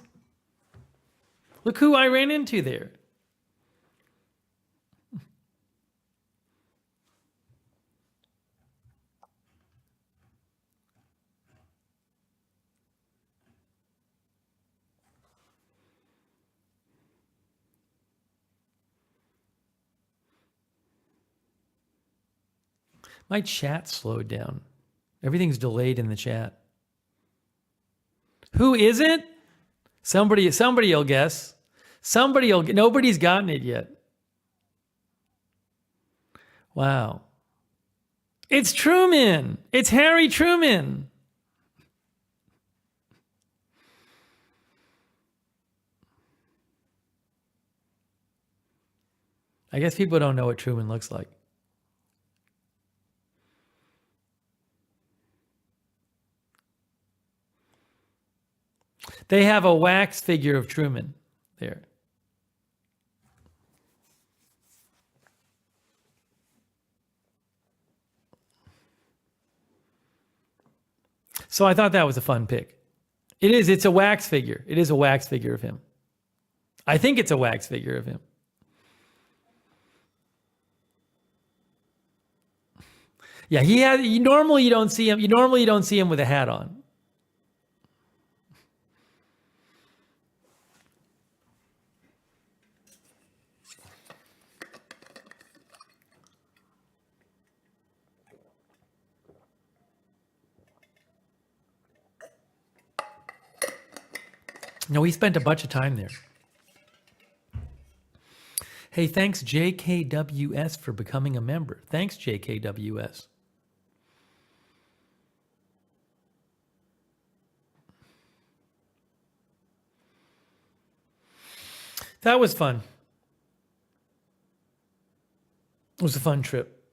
Speaker 1: Look who I ran into there. My chat slowed down. Everything's delayed in the chat. Who is it? Somebody will guess. Nobody's gotten it yet. Wow. It's Truman. It's Harry Truman. I guess people don't know what Truman looks like. They have a wax figure of Truman there. So I thought that was a fun pick. It is. It's a wax figure. It is a wax figure of him. I think it's a wax figure of him. Yeah, normally you don't see him. Normally you don't see him with a hat on. No, he spent a bunch of time there. Hey, thanks JKWS for becoming a member. Thanks JKWS. That was fun. It was a fun trip.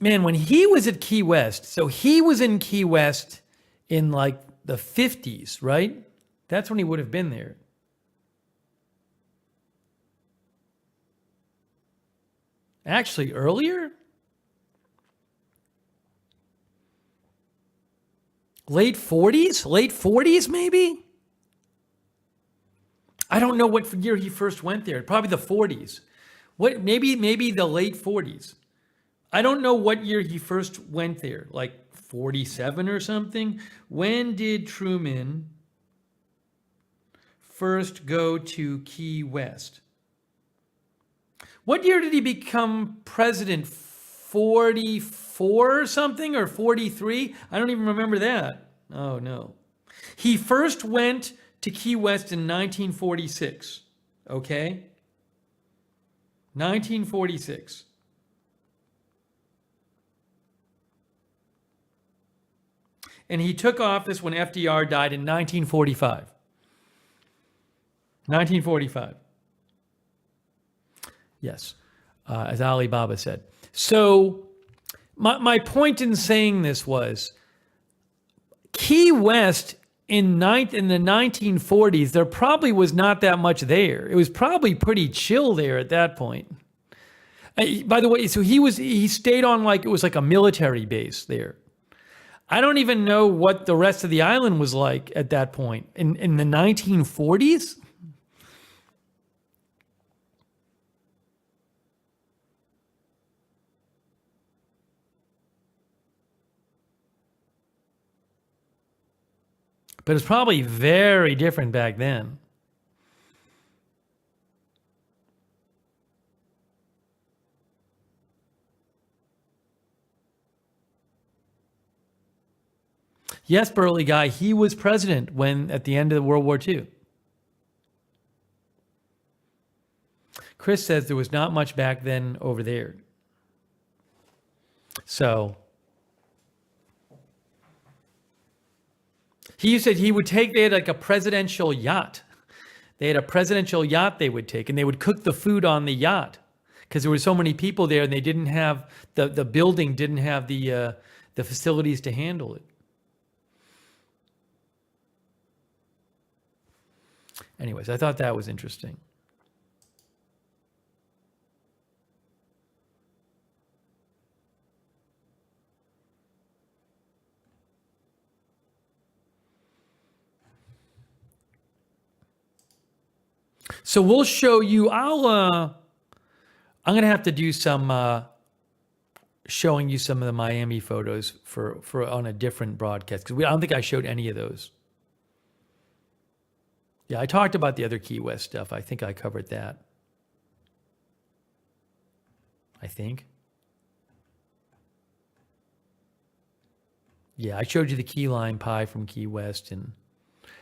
Speaker 1: Man, when he was at Key West, so he was in Key West in like the 50s, right? That's when he would have been there. Actually, earlier? Late 40s? Late 40s, maybe? I don't know what year he first went there. Probably the 40s. Maybe the late 40s. I don't know what year he first went there, like 47 or something. When did Truman first go to Key West? What year did he become president? 44 or something, or 43? I don't even remember that. Oh, no. He first went to Key West in 1946, okay? 1946. And he took office when FDR died in 1945. 1945. Yes, as Ali Baba said. So my point in saying this was Key West in the 1940s, there probably was not that much there. It was probably pretty chill there at that point. By the way, so he stayed on it was like a military base there. I don't even know what the rest of the island was like at that point. In the 1940s? But it's probably very different back then. Yes, burly guy, he was president when at the end of World War II. Chris says there was not much back then over there. So he said he would take, they had like a presidential yacht. They had a presidential yacht they would take, and they would cook the food on the yacht because there were so many people there, and they didn't have the building didn't have the facilities to handle it. Anyways, I thought that was interesting. So we'll show you. I'm gonna have to do some showing you some of the Miami photos for on a different broadcast because I don't think I showed any of those. Yeah, I talked about the other Key West stuff. I think I covered that. I think. Yeah, I showed you the key lime pie from Key West, and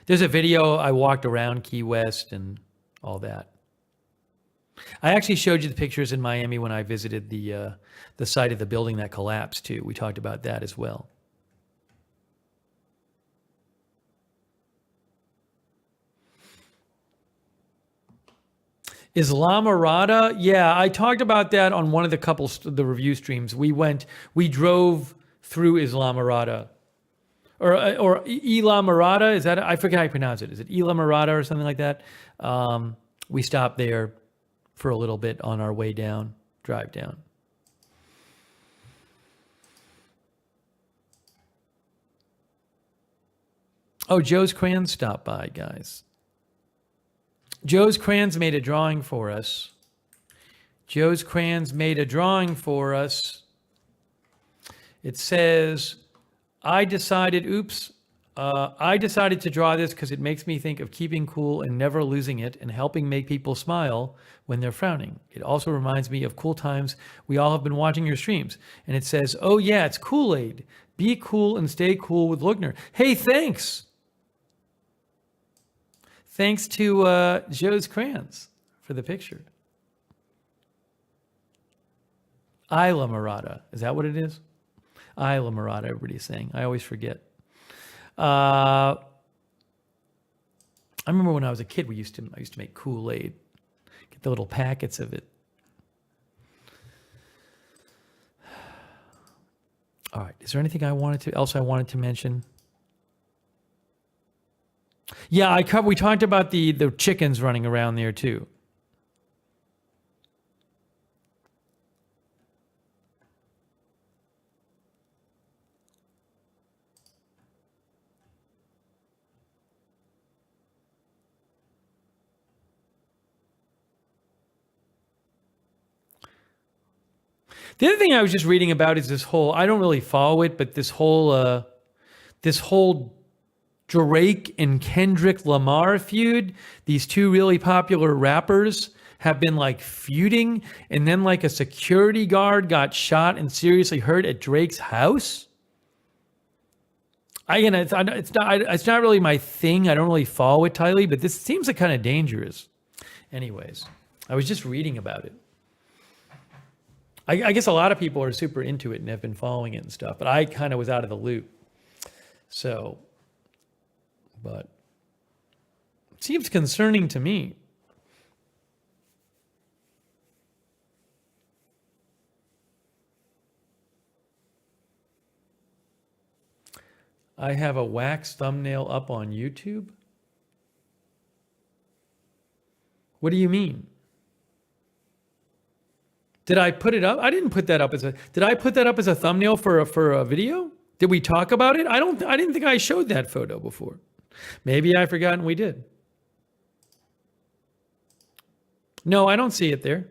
Speaker 1: there's a video I walked around Key West and all that. I actually showed you the pictures in Miami when I visited the site of the building that collapsed too. We talked about that as well. Islamorada, yeah, I talked about that on one of the review streams. We drove through Islamorada, or Islamorada. Is that, I forget how you pronounce it? Is it Islamorada or something like that? We stopped there for a little bit on our way down, drive down. Oh, Joe's Crayons stopped by, guys. Joe's Crayons made a drawing for us. Joe's Crayons made a drawing for us. It says, I decided to draw this because it makes me think of keeping cool and never losing it and helping make people smile when they're frowning. It also reminds me of cool times we all have been watching your streams. And it says, oh yeah, it's Kool-Aid. Be cool and stay cool with Lookner. Hey, thanks. Thanks to Joe's Crayons for the picture. Islamorada. Is that what it is? Islamorada, everybody's saying. I always forget. I remember when I was a kid, I used to make Kool-Aid. Get the little packets of it. All right. Is there anything else I wanted to mention? Yeah, we talked about the chickens running around there too. The other thing I was just reading about is this whole, I don't really follow it, but this whole Drake and Kendrick Lamar feud. These two really popular rappers have been like feuding, and then like a security guard got shot and seriously hurt at Drake's house. It's not really my thing. I don't really follow it tightly, but this seems like kind of dangerous. Anyways, I was just reading about it. I guess a lot of people are super into it and have been following it and stuff, but I kind of was out of the loop. So, but it seems concerning to me. I have a wax thumbnail up on YouTube. What do you mean? Did I put it up? I didn't put that up did I put that up as a thumbnail for a video? Did we talk about it? I didn't think I showed that photo before. Maybe I've forgotten we did. No, I don't see it there.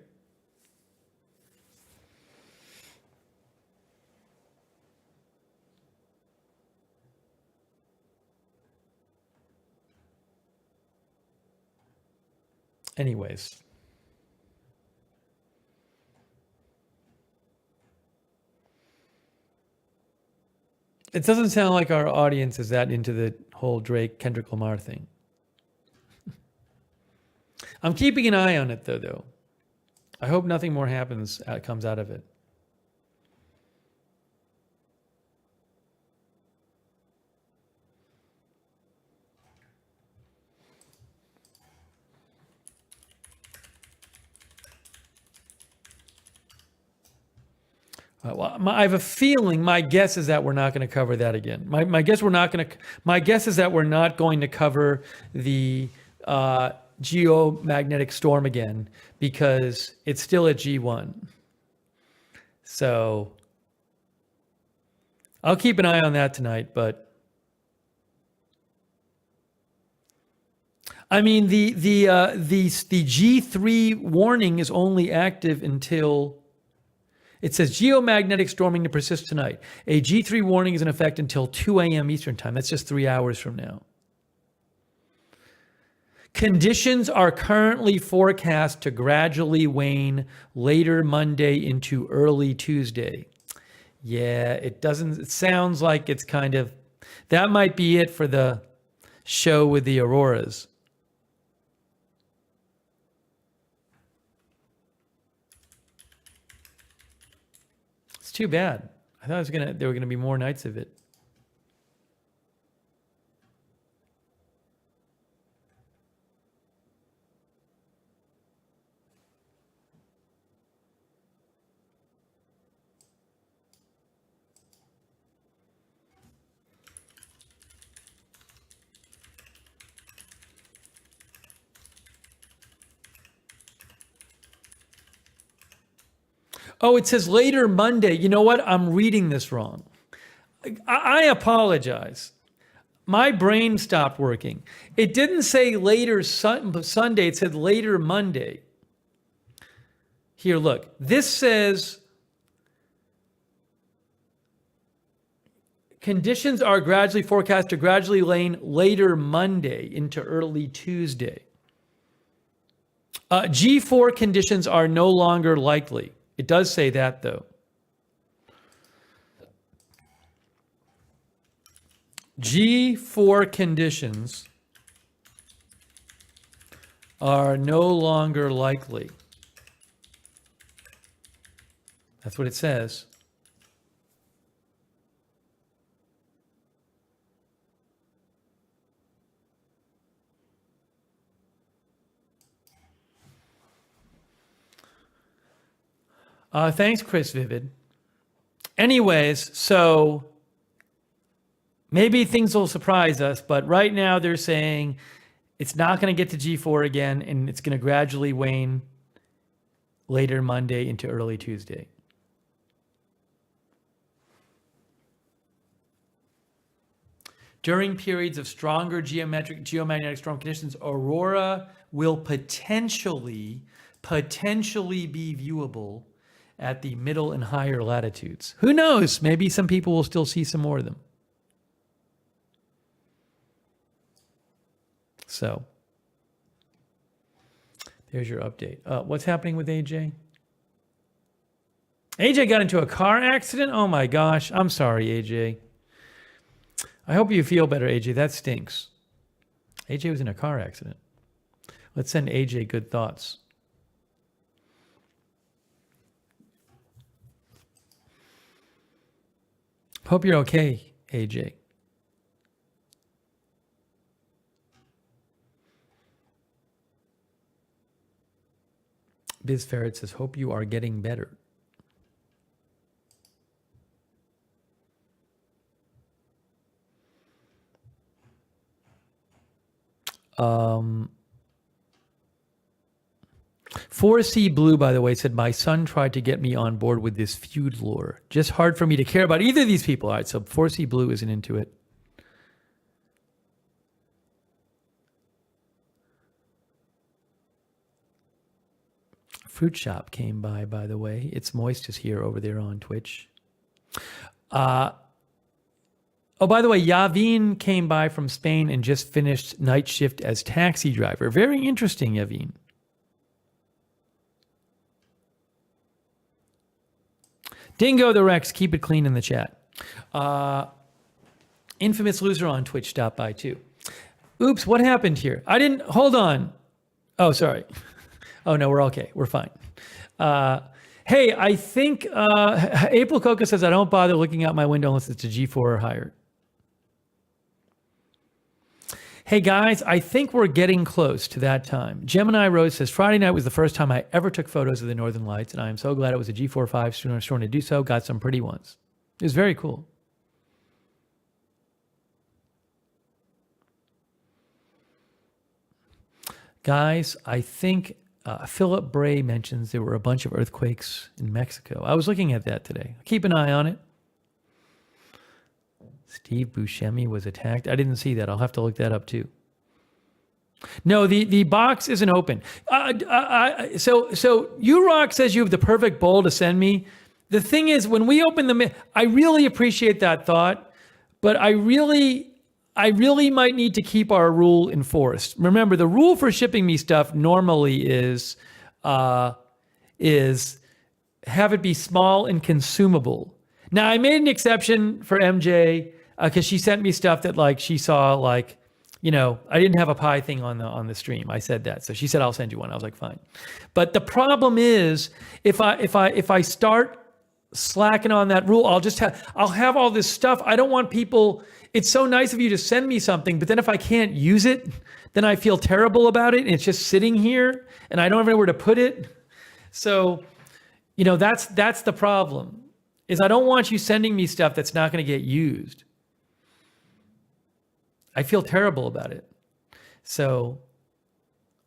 Speaker 1: Anyways. It doesn't sound like our audience is that into the whole Drake Kendrick Lamar thing. I'm keeping an eye on it though. I hope nothing more comes out of it. Well, I have a feeling. My guess is that we're not going to cover that again. My guess is that we're not going to cover the geomagnetic storm again because it's still at G1. So I'll keep an eye on that tonight. But I mean, the G3 warning is only active until. It says geomagnetic storming to persist tonight. A G3 warning is in effect until 2 a.m. Eastern time. That's just 3 hours from now. Conditions are currently forecast to gradually wane later Monday into early Tuesday. Yeah, it sounds like it's kind of, that might be it for the show with the auroras. Too bad. I thought there were gonna be more nights of it. Oh, it says later Monday. You know what? I'm reading this wrong. I apologize. My brain stopped working. It didn't say later Sunday. It said later Monday. Here, look. This says conditions are gradually forecast to gradually wane later Monday into early Tuesday. G4 conditions are no longer likely. It does say that, though. G4 conditions are no longer likely. That's what it says. Thanks, Chris Vivid. Anyways, so maybe things will surprise us, but right now they're saying it's not going to get to G4 again, and it's going to gradually wane later Monday into early Tuesday. During periods of stronger geomagnetic storm conditions, aurora will potentially be viewable at the middle and higher latitudes. Who knows? Maybe some people will still see some more of them. So, there's your update. What's happening with AJ? AJ got into a car accident? Oh my gosh. I'm sorry, AJ. I hope you feel better, AJ. That stinks. AJ was in a car accident. Let's send AJ good thoughts. Hope you're okay, AJ. Biz Ferret says, hope you are getting better. Foresee Blue, by the way, said, my son tried to get me on board with this feud lore. Just hard for me to care about either of these people. All right, so Foresee Blue isn't into it. Fruit Shop came by the way. It's Moist is here over there on Twitch. Oh, by the way, Yavin came by from Spain and just finished night shift as taxi driver. Very interesting, Yavin. Dingo the Rex, keep it clean in the chat. Infamous Loser on Twitch stopped by too. Oops, what happened here? I didn't, hold on. Oh, sorry. Oh no, we're okay, we're fine. Hey, I think April Coca says I don't bother looking out my window unless it's a G4 or higher. Hey guys, I think we're getting close to that time. Gemini Rose says, Friday night was the first time I ever took photos of the Northern Lights, and I am so glad it was a G4 5 storm to do so. Got some pretty ones. It was very cool. Guys, I think Philip Bray mentions there were a bunch of earthquakes in Mexico. I was looking at that today. Keep an eye on it. Steve Buscemi was attacked. I didn't see that. I'll have to look that up too. No, the box isn't open. So URock says you have the perfect bowl to send me. The thing is, when we open the, I really appreciate that thought, but I really might need to keep our rule enforced. Remember, the rule for shipping me stuff normally is have it be small and consumable. Now, I made an exception for MJ because she sent me stuff that like she saw like, you know, I didn't have a pie thing on the stream. I said that, so she said I'll send you one. I was like, fine. But the problem is if I start slacking on that rule, I'll have all this stuff. I don't want people. It's so nice of you to send me something, but then if I can't use it, then I feel terrible about it. And it's just sitting here, and I don't have anywhere to put it. So, you know, that's the problem. Is I don't want you sending me stuff that's not going to get used. I feel terrible about it. So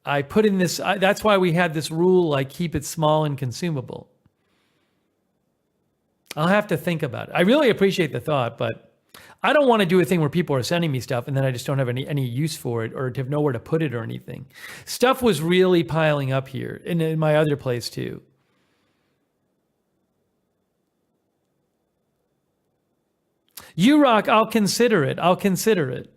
Speaker 1: I put in this, that's why we had this rule, like keep it small and consumable. I'll have to think about it. I really appreciate the thought, but I don't want to do a thing where people are sending me stuff and then I just don't have any use for it or to have nowhere to put it or anything. Stuff was really piling up here and in my other place too. URock, I'll consider it. I'll consider it.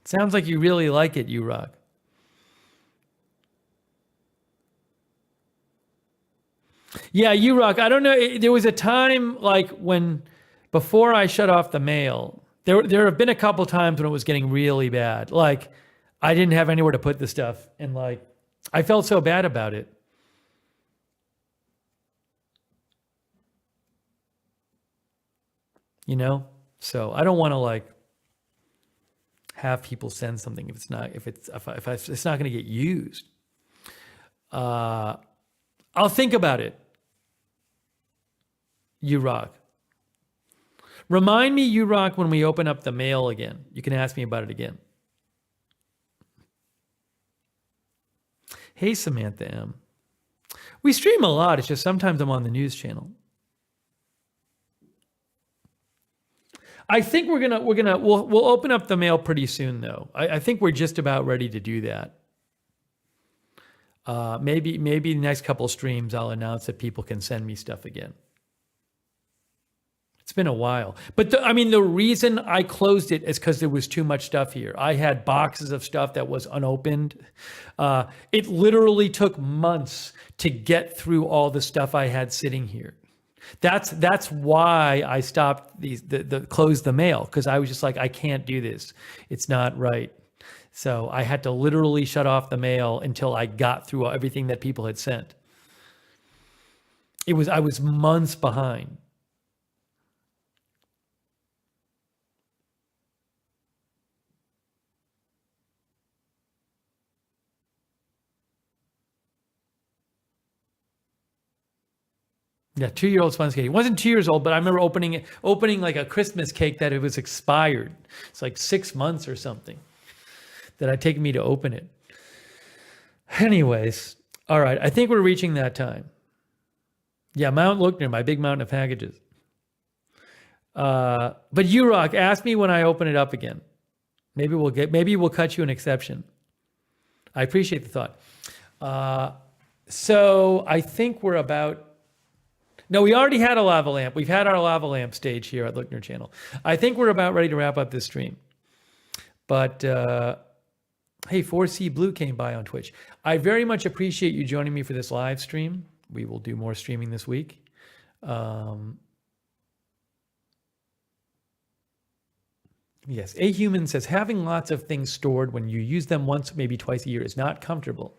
Speaker 1: Sounds like you really like it, URock. Yeah, URock, I don't know. There was a time like when, before I shut off the mail, there have been a couple times when it was getting really bad. Like I didn't have anywhere to put the stuff and like I felt so bad about it. You know? So I don't want to like have people send something if it's not going to get used. I'll think about it. URock. Remind me, URock, when we open up the mail again. You can ask me about it again. Hey, Samantha M. We stream a lot. It's just sometimes I'm on the news channel. I think we'll open up the mail pretty soon though. I think we're just about ready to do that. Maybe the next couple streams I'll announce that people can send me stuff again. It's been a while. But the reason I closed it is because there was too much stuff here. I had boxes of stuff that was unopened. It literally took months to get through all the stuff I had sitting here. That's why I stopped closed the mail, because I was just like, I can't do this. It's not right. So I had to literally shut off the mail until I got through everything that people had sent. I was months behind. Yeah, 2-year-old sponge cake. It wasn't 2 years old, but I remember opening like a Christmas cake that it was expired. It's like 6 months or something that had taken me to open it. Anyways, all right, I think we're reaching that time. Yeah, Mount Lookner, my big mountain of packages. But URock, ask me when I open it up again. Maybe we'll cut you an exception. I appreciate the thought. So I think we're about. No, we already had a lava lamp. We've had our lava lamp stage here at Lookner Channel. I think we're about ready to wrap up this stream. But Hey, 4C Blue came by on Twitch. I very much appreciate you joining me for this live stream. We will do more streaming this week. Yes, A Human says, having lots of things stored when you use them once, maybe twice a year is not comfortable.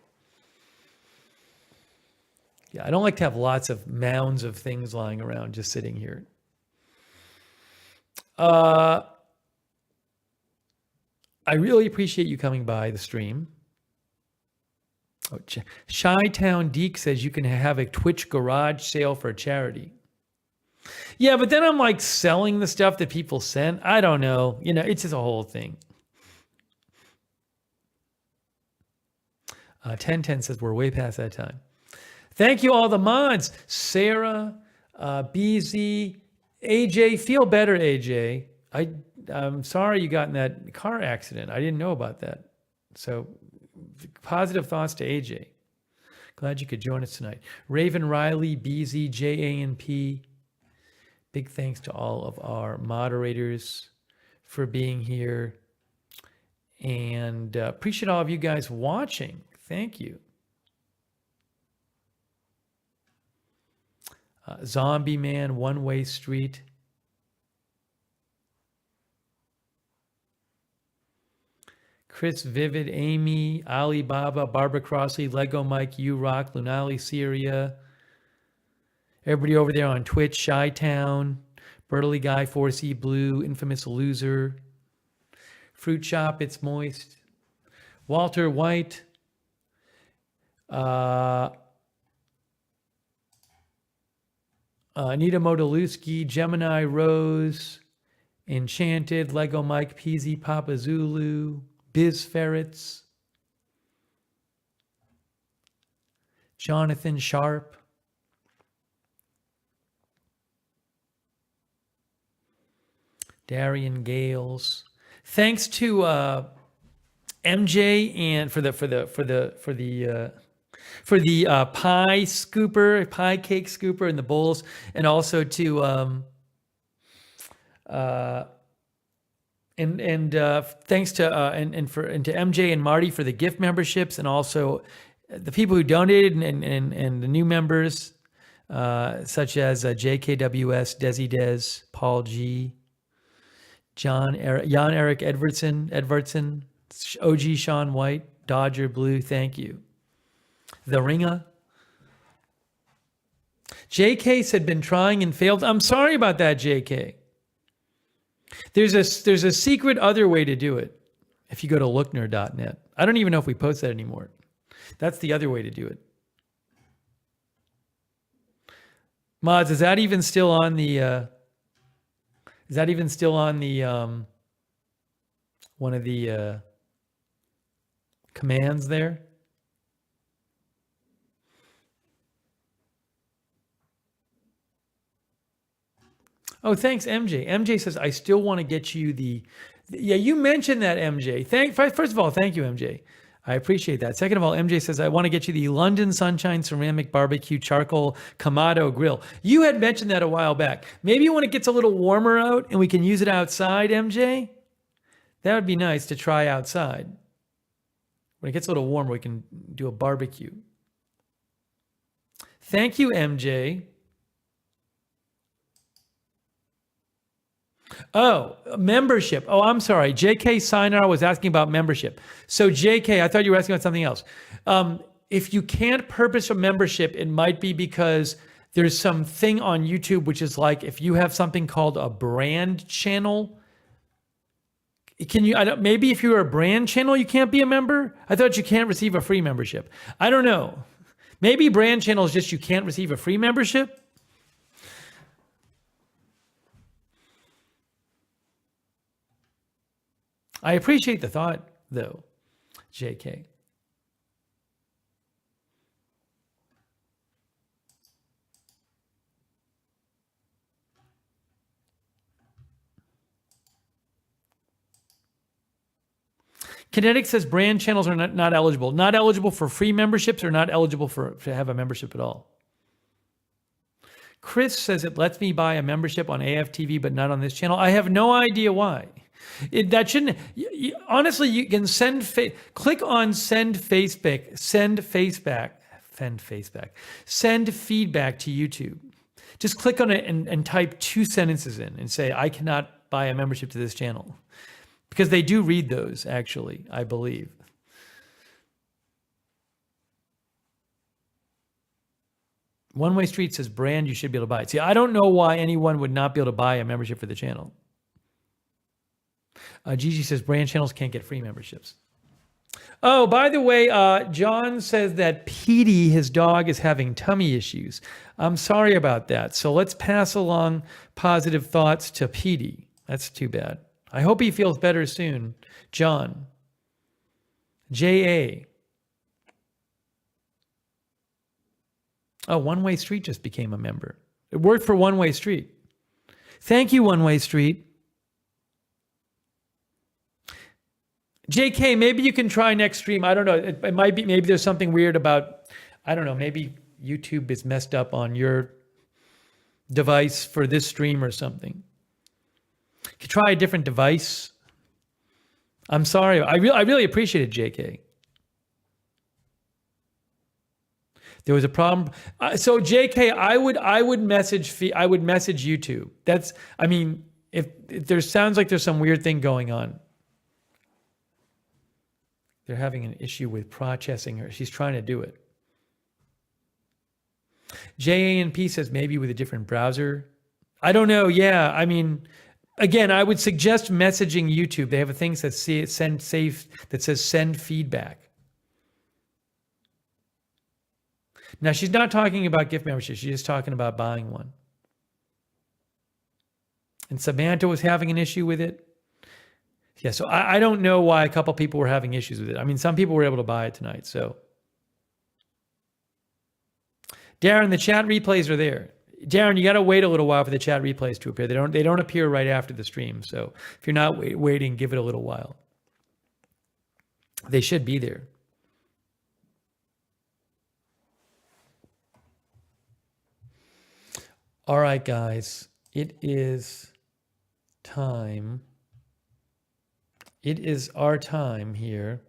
Speaker 1: Yeah, I don't like to have lots of mounds of things lying around just sitting here. I really appreciate you coming by the stream. Oh, Chi-Town Deke says you can have a Twitch garage sale for charity. Yeah, but then I'm like selling the stuff that people sent. I don't know. You know, it's just a whole thing. 1010 says we're way past that time. Thank you, all the mods. Sarah, BZ, AJ. Feel better, AJ. I'm sorry you got in that car accident. I didn't know about that. So positive thoughts to AJ. Glad you could join us tonight. Raven Riley, BZ, JANP. Big thanks to all of our moderators for being here. And appreciate all of you guys watching. Thank you. Zombie Man, One Way Street. Chris Vivid, Amy, Alibaba, Barbara Crossley, Lego Mike, You Rock, Lunali, Syria. Everybody over there on Twitch, Chi-Town, Bertly Guy, 4C Blue, Infamous Loser, Fruit Shop, It's Moist, Walter White, Anita Modaluski, Gemini Rose, Enchanted, Lego Mike, PZ Papa Zulu, Biz Ferrets, Jonathan Sharp, Darian Gales. Thanks to MJ and for the pie scooper, pie cake scooper, and the bowls, and also to thanks to to MJ and Marty for the gift memberships, and also the people who donated and the new members, such as JKWS, Desi Des, Paul G, Jan Eric Edvardson, OG Sean White, Dodger Blue, thank you. The Ringer. JK had been trying and failed. I'm sorry about that, JK. There's a secret other way to do it. If you go to lookner.net. I don't even know if we post that anymore. That's the other way to do it. Mods, is that even still on the one of the commands there? Oh, thanks, MJ. MJ says, I still want to get you yeah, you mentioned that, MJ. First of all, thank you, MJ. I appreciate that. Second of all, MJ says, I want to get you the London Sunshine Ceramic Barbecue Charcoal Kamado Grill. You had mentioned that a while back. Maybe when it gets a little warmer out and we can use it outside, MJ, that would be nice to try outside. When it gets a little warmer, we can do a barbecue. Thank you, MJ. Oh, membership. Oh, I'm sorry. JK Sinar was asking about membership. So JK, I thought you were asking about something else. If you can't purchase a membership, it might be because there's something on YouTube, which is like if you have something called a brand channel. Can you, maybe if you're a brand channel, you can't be a member? I thought you can't receive a free membership. I don't know. Maybe brand channel is just you can't receive a free membership. I appreciate the thought, though, JK. Kinetic says brand channels are not eligible. Not eligible for free memberships or not eligible to have a membership at all. Chris says it lets me buy a membership on AFTV, but not on this channel. I have no idea why. That shouldn't. Honestly, you can click on send feedback to YouTube. Just click on it and type 2 sentences in and say, I cannot buy a membership to this channel. Because they do read those, actually, I believe. One Way Street says, brand, you should be able to buy it. See, I don't know why anyone would not be able to buy a membership for the channel. Gigi says, brand channels can't get free memberships. Oh, by the way, John says that Petey, his dog, is having tummy issues. I'm sorry about that. So let's pass along positive thoughts to Petey. That's too bad. I hope he feels better soon. John. J.A. Oh, One Way Street just became a member. It worked for One Way Street. Thank you, One Way Street. JK, maybe you can try next stream. I don't know. It might be, maybe there's something weird about, I don't know, maybe YouTube is messed up on your device for this stream or something. You could try a different device. I'm sorry. I really appreciate it, JK. There was a problem. So JK, I would message YouTube. That's, I mean, if there sounds like there's some weird thing going on. They're having an issue with processing her. She's trying to do it. JANP says maybe with a different browser. I don't know. Yeah, I mean, again, I would suggest messaging YouTube. They have a thing that says send feedback. Now, she's not talking about gift membership. She's just talking about buying one. And Samantha was having an issue with it. Yeah, so I don't know why a couple people were having issues with it. I mean, some people were able to buy it tonight, so. Darren, the chat replays are there. Darren, you got to wait a little while for the chat replays to appear. They don't appear right after the stream, so if you're not waiting, give it a little while. They should be there. All right, guys, it is time. It is our time here.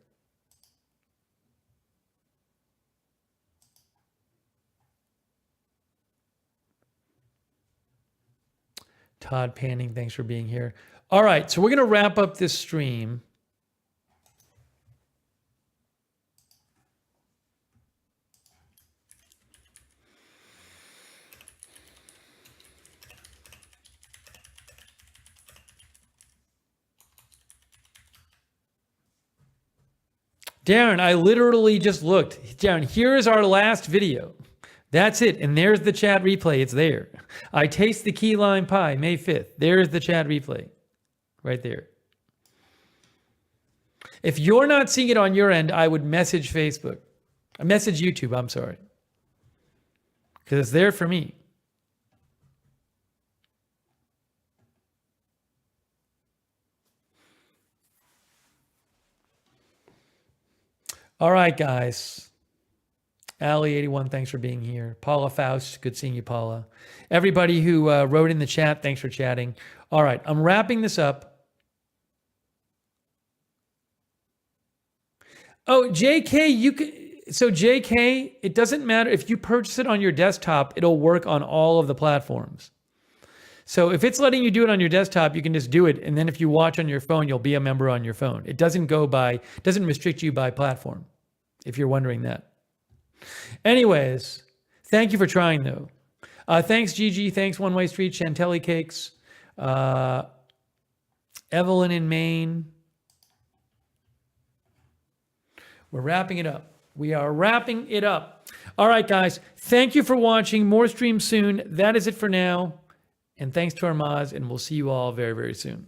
Speaker 1: Todd Panning, thanks for being here. All right, so we're going to wrap up this stream. Darren, I literally just looked. Darren, here is our last video. That's it. And there's the chat replay. It's there. I taste the key lime pie, May 5th. There's the chat replay. Right there. If you're not seeing it on your end, I would message Facebook. I message YouTube, I'm sorry. Because it's there for me. All right, guys. Allie81, thanks for being here. Paula Faust, good seeing you, Paula. Everybody who wrote in the chat, thanks for chatting. All right, I'm wrapping this up. Oh, JK, so JK, it doesn't matter. If you purchase it on your desktop, it'll work on all of the platforms. So if it's letting you do it on your desktop, you can just do it. And then if you watch on your phone, you'll be a member on your phone. It doesn't restrict you by platform, if you're wondering that. Anyways, thank you for trying though. Thanks Gigi, thanks One Way Street, Chantilly Cakes, Evelyn in Maine. We're wrapping it up. We are wrapping it up. All right, guys, thank you for watching. More streams soon. That is it for now. And thanks to our mods, and we'll see you all very, very soon.